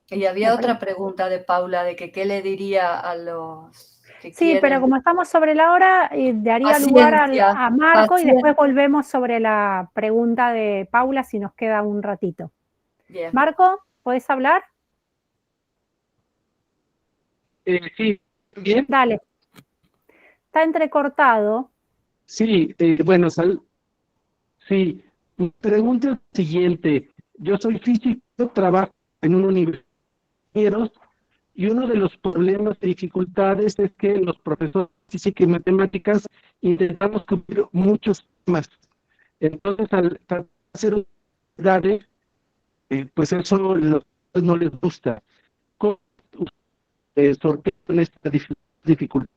Y había otra pregunta de Paula, de que qué le diría a los que sí, quieren... pero como estamos sobre la hora, daría lugar a Marco y después volvemos sobre la pregunta de Paula si nos queda un ratito. Bien. Marco, ¿podés hablar? Sí, bien. Dale. Está entrecortado. Sí, bueno, sí, mi pregunta es la siguiente. Yo soy físico, trabajo en una universidad y uno de los problemas y dificultades es que los profesores de física y matemáticas intentamos cubrir muchos temas. Entonces, al hacer unidades, pues eso no les gusta. ¿Cómo sortean esta dificultad?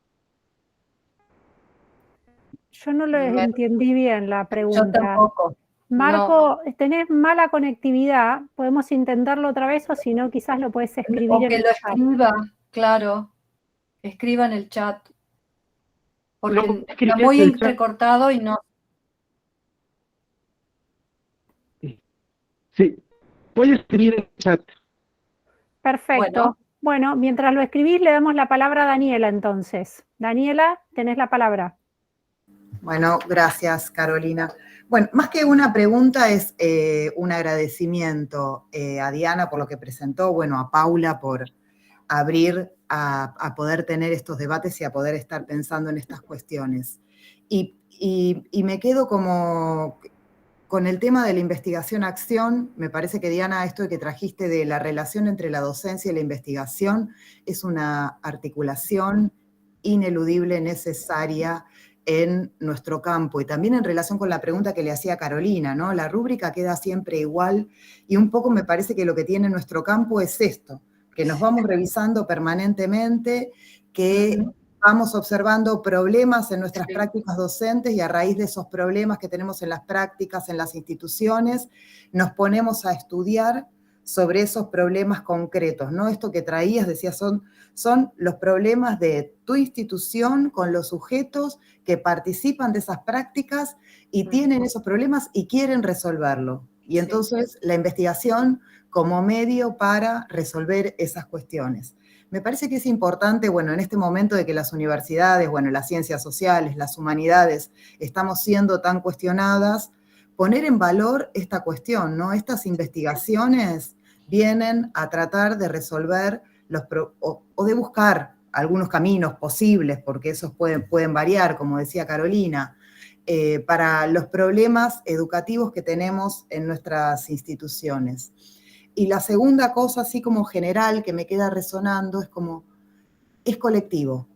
Yo no lo entendí bien la pregunta. Yo tampoco. Marco, no. Tenés mala conectividad, podemos intentarlo otra vez o si no quizás lo puedes escribir en el chat. Escriba, claro, escriba en el chat. Porque está muy entrecortado y no... Sí, voy a escribir en el chat. Perfecto. Bueno, mientras lo escribís le damos la palabra a Daniela entonces. Daniela, tenés la palabra. Bueno, gracias, Carolina. Bueno, más que una pregunta es un agradecimiento a Diana por lo que presentó, bueno, a Paula por abrir a poder tener estos debates y a poder estar pensando en estas cuestiones. Y me quedo como con el tema de la investigación-acción. Me parece que, Diana, esto que trajiste de la relación entre la docencia y la investigación es una articulación ineludible, necesaria, en nuestro campo, y también en relación con la pregunta que le hacía Carolina, ¿no? La rúbrica queda siempre igual, y un poco me parece que lo que tiene nuestro campo es esto, que nos vamos revisando permanentemente, que vamos observando problemas en nuestras prácticas docentes y a raíz de esos problemas que tenemos en las prácticas, en las instituciones, nos ponemos a estudiar sobre esos problemas concretos, ¿no? Esto que traías, decías, son los problemas de tu institución con los sujetos que participan de esas prácticas y tienen esos problemas y quieren resolverlo. Y entonces la investigación como medio para resolver esas cuestiones. Me parece que es importante, bueno, en este momento de que las universidades, bueno, las ciencias sociales, las humanidades, estamos siendo tan cuestionadas, poner en valor esta cuestión, ¿no? Estas investigaciones vienen a tratar de resolver o de buscar algunos caminos posibles, porque esos pueden variar, como decía Carolina, para los problemas educativos que tenemos en nuestras instituciones. Y la segunda cosa, así como general, que me queda resonando, es colectivo.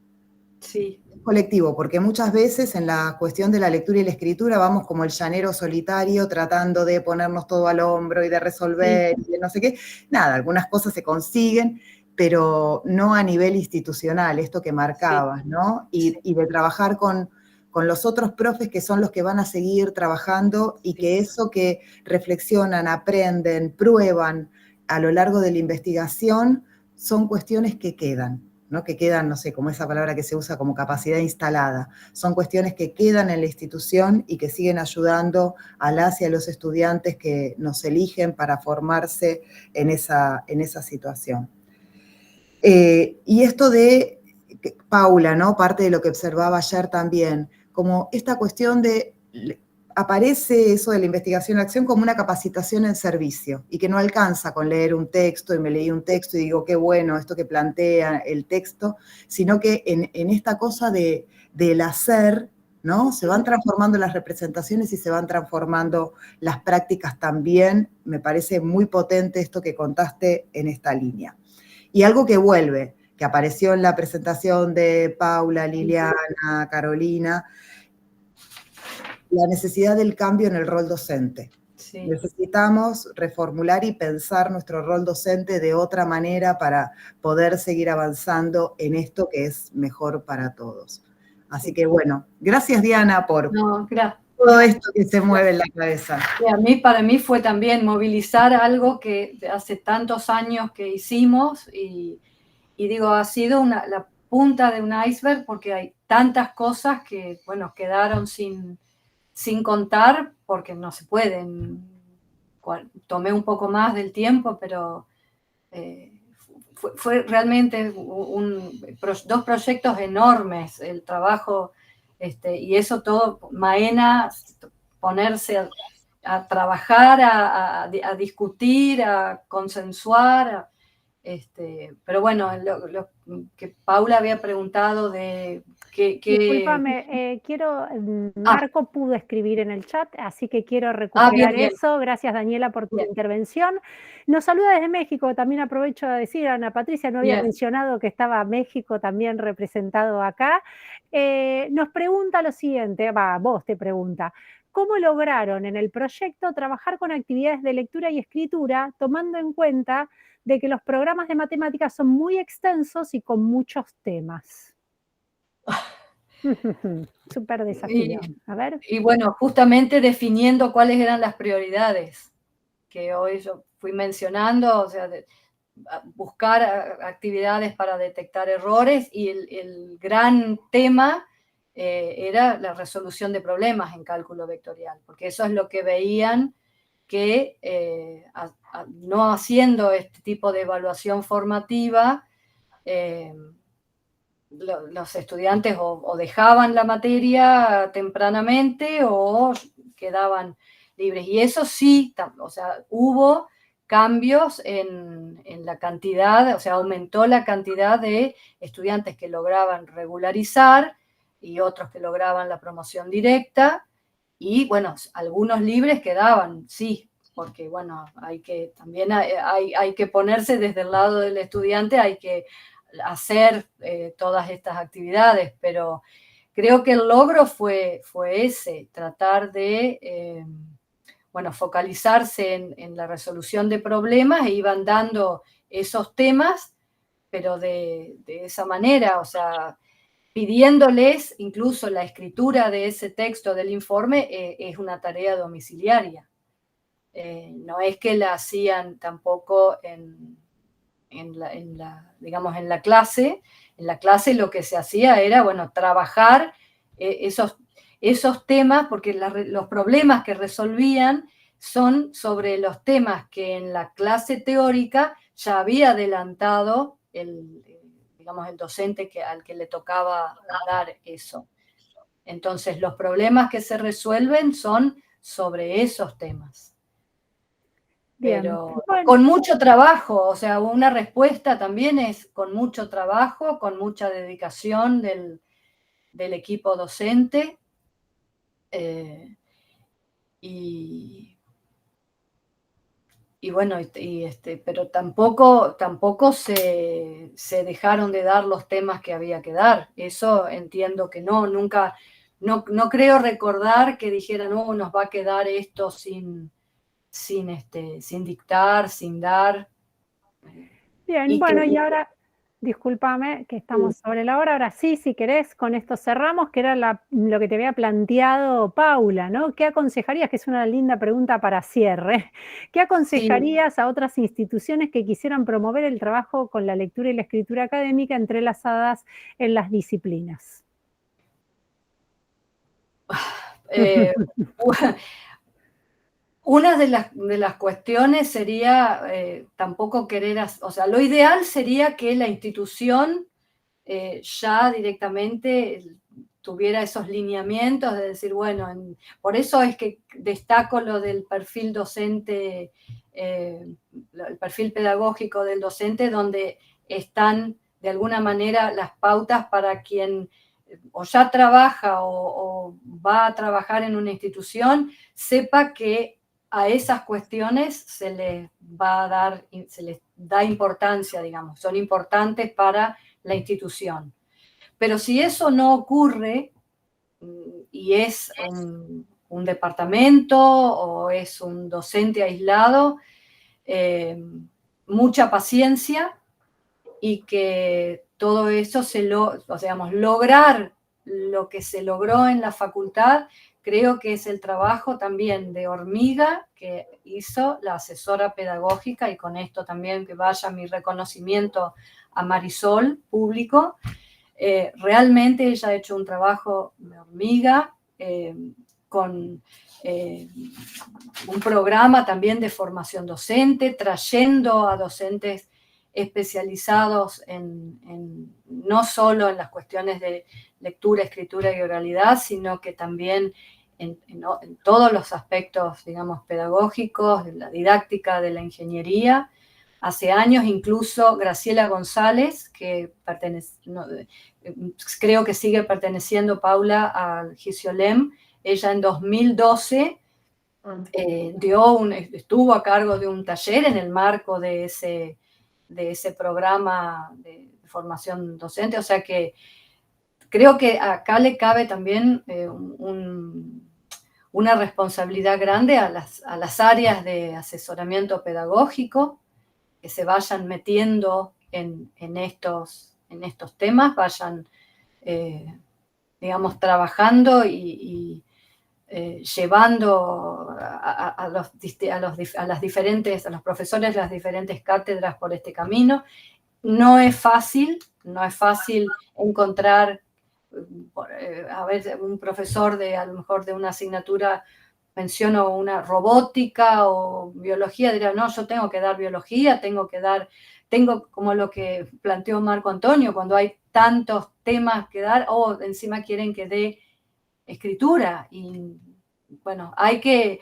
Sí. Es colectivo, porque muchas veces en la cuestión de la lectura y la escritura vamos como el llanero solitario tratando de ponernos todo al hombro y de resolver, y de no sé qué. Nada, algunas cosas se consiguen, pero no a nivel institucional, esto que marcabas, ¿no? Y de trabajar con los otros profes que son los que van a seguir trabajando y que eso que reflexionan, aprenden, prueban a lo largo de la investigación son cuestiones que quedan, ¿no? Que quedan, no sé, como esa palabra que se usa como capacidad instalada. Son cuestiones que quedan en la institución y que siguen ayudando a las y a los estudiantes que nos eligen para formarse en esa situación. Y esto de Paula, ¿no? Parte de lo que observaba ayer también, como esta cuestión de, aparece eso de la investigación-acción como una capacitación en servicio, y que no alcanza con leer un texto, y me leí un texto y digo, qué bueno esto que plantea el texto, sino que en esta cosa del hacer, ¿no? Se van transformando las representaciones y se van transformando las prácticas también. Me parece muy potente esto que contaste en esta línea. Y algo que vuelve, que apareció en la presentación de Paula, Liliana, Carolina, la necesidad del cambio en el rol docente. Sí. Necesitamos reformular y pensar nuestro rol docente de otra manera para poder seguir avanzando en esto que es mejor para todos. Así que bueno, gracias Diana por todo esto que se mueve en la cabeza. Y para mí fue también movilizar algo que hace tantos años que hicimos y digo, ha sido la punta de un iceberg porque hay tantas cosas que, bueno, quedaron sin contar porque no se pueden. Tomé un poco más del tiempo, pero fue realmente dos proyectos enormes, el trabajo, y eso todo, Maena, ponerse a trabajar, a discutir, a consensuar, pero bueno, lo que Paula había preguntado de Discúlpame, Marco pudo escribir en el chat, así que quiero recuperar eso. Gracias, Daniela, por tu intervención. Nos saluda desde México, también aprovecho de decir, Ana Patricia, no había mencionado que estaba México también representado acá. Nos pregunta lo siguiente, vos te pregunta, ¿cómo lograron en el proyecto trabajar con actividades de lectura y escritura, tomando en cuenta de que los programas de matemáticas son muy extensos y con muchos temas? Súper desafío. A ver. Y bueno, justamente definiendo cuáles eran las prioridades que hoy yo fui mencionando, o sea, buscar actividades para detectar errores, y el gran tema era la resolución de problemas en cálculo vectorial, porque eso es lo que veían que no haciendo este tipo de evaluación formativa, los estudiantes o dejaban la materia tempranamente o quedaban libres. Y eso sí, o sea, hubo cambios en la cantidad, o sea, aumentó la cantidad de estudiantes que lograban regularizar y otros que lograban la promoción directa. Y bueno, algunos libres quedaban, sí, porque bueno, también hay que ponerse desde el lado del estudiante, hay que hacer todas estas actividades, pero creo que el logro fue ese, tratar de, bueno, focalizarse en la resolución de problemas, e iban dando esos temas, pero de esa manera, o sea, pidiéndoles incluso la escritura de ese texto del informe es una tarea domiciliaria. No es que la hacían tampoco digamos, en la clase. En la clase lo que se hacía era, bueno, trabajar esos temas, porque los problemas que resolvían son sobre los temas que en la clase teórica ya había adelantado digamos, el docente al que le tocaba dar eso. Entonces, los problemas que se resuelven son sobre esos temas. Bien. Pero Bueno, con mucho trabajo, o sea, una respuesta también es con mucho trabajo, con mucha dedicación del equipo docente. Y bueno, pero tampoco se dejaron de dar los temas que había que dar. Eso entiendo que nunca, no creo recordar que dijeran, no, nos va a quedar esto sin dictar, sin dar. bien, bueno, y ahora, discúlpame que estamos sobre la hora, ahora sí, si querés, con esto cerramos, que era lo que te había planteado Paula, ¿no? ¿Qué aconsejarías? Que es una linda pregunta para cierre. ¿Qué aconsejarías a otras instituciones que quisieran promover el trabajo con la lectura y la escritura académica entrelazadas en las disciplinas? Una de las cuestiones sería tampoco querer, o sea, lo ideal sería que la institución ya directamente tuviera esos lineamientos de decir, bueno, por eso es que destaco lo del perfil docente, el perfil pedagógico del docente, donde están de alguna manera las pautas para quien o ya trabaja o va a trabajar en una institución, sepa que a esas cuestiones se les da importancia, digamos, son importantes para la institución. Pero si eso no ocurre y es un departamento o es un docente aislado, mucha paciencia y que todo eso lograr lo que se logró en la facultad, creo que es el trabajo también de hormiga que hizo la asesora pedagógica, y con esto también que vaya mi reconocimiento a Marisol público. Realmente ella ha hecho un trabajo de hormiga con un programa también de formación docente, trayendo a docentes especializados no solo en las cuestiones de lectura, escritura y oralidad, sino que también en todos los aspectos, digamos, pedagógicos, de la didáctica, de la ingeniería. Hace años incluso Graciela González, que creo que sigue perteneciendo, Paula, al Gisiolem, ella en 2012 estuvo a cargo de un taller en el marco de ese programa de formación docente, o sea que creo que acá le cabe también una responsabilidad grande a las áreas de asesoramiento pedagógico, que se vayan metiendo en estos temas, vayan, digamos, trabajando y llevando a los profesores de las diferentes cátedras por este camino. No es fácil encontrar a ver, un profesor a lo mejor de una asignatura, menciono una robótica o biología, dirá, no, yo tengo que dar biología, tengo como lo que planteó Marco Antonio, cuando hay tantos temas que dar, encima quieren que dé escritura, y bueno, hay que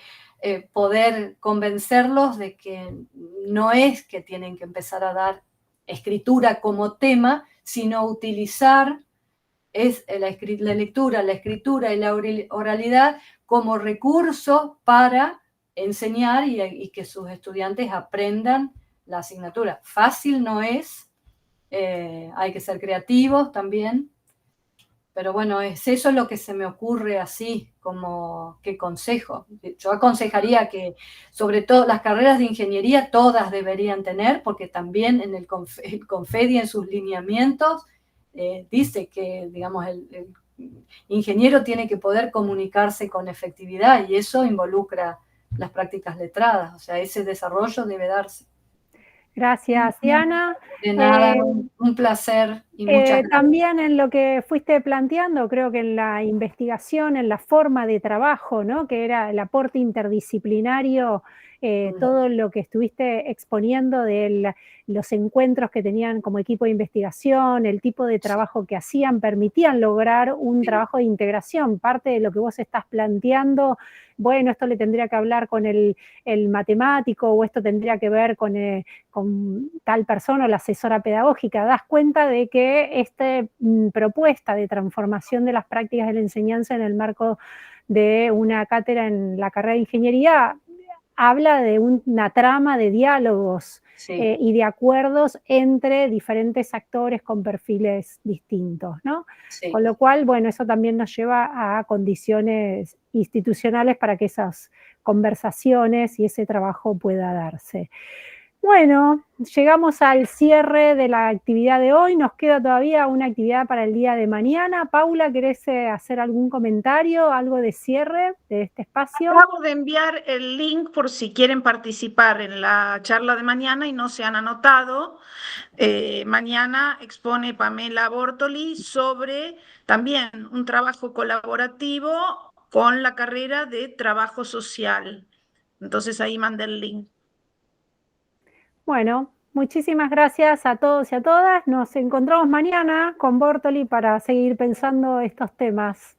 poder convencerlos de que no es que tienen que empezar a dar escritura como tema, sino utilizar la lectura, la escritura y la oralidad como recurso para enseñar y que sus estudiantes aprendan la asignatura. Fácil no es, hay que ser creativos también, pero bueno, es eso lo que se me ocurre así, como qué consejo. Yo aconsejaría que, sobre todo, las carreras de ingeniería todas deberían tener, porque también en el Confedi, en sus lineamientos, dice que, digamos, el ingeniero tiene que poder comunicarse con efectividad, y eso involucra las prácticas letradas, o sea, ese desarrollo debe darse. Gracias, Diana. De nada, un placer y muchas gracias. También en lo que fuiste planteando, creo que en la investigación, en la forma de trabajo, ¿no? Que era el aporte interdisciplinario, todo lo que estuviste exponiendo de los encuentros que tenían como equipo de investigación, el tipo de trabajo que hacían, permitían lograr un trabajo de integración. Parte de lo que vos estás planteando, bueno, esto le tendría que hablar con el matemático, o esto tendría que ver con tal persona o la asesora pedagógica. Das cuenta de que esta propuesta de transformación de las prácticas de la enseñanza en el marco de una cátedra en la carrera de ingeniería habla de una trama de diálogos y de acuerdos entre diferentes actores con perfiles distintos, ¿no? Sí. Con lo cual, bueno, eso también nos lleva a condiciones institucionales para que esas conversaciones y ese trabajo pueda darse. Bueno, llegamos al cierre de la actividad de hoy. Nos queda todavía una actividad para el día de mañana. Paula, ¿querés hacer algún comentario, algo de cierre de este espacio? Acabo de enviar el link por si quieren participar en la charla de mañana y no se han anotado. Mañana expone Pamela Bortoli sobre también un trabajo colaborativo con la carrera de trabajo social. Entonces ahí mandé el link. Bueno, muchísimas gracias a todos y a todas. Nos encontramos mañana con Bortoli para seguir pensando estos temas.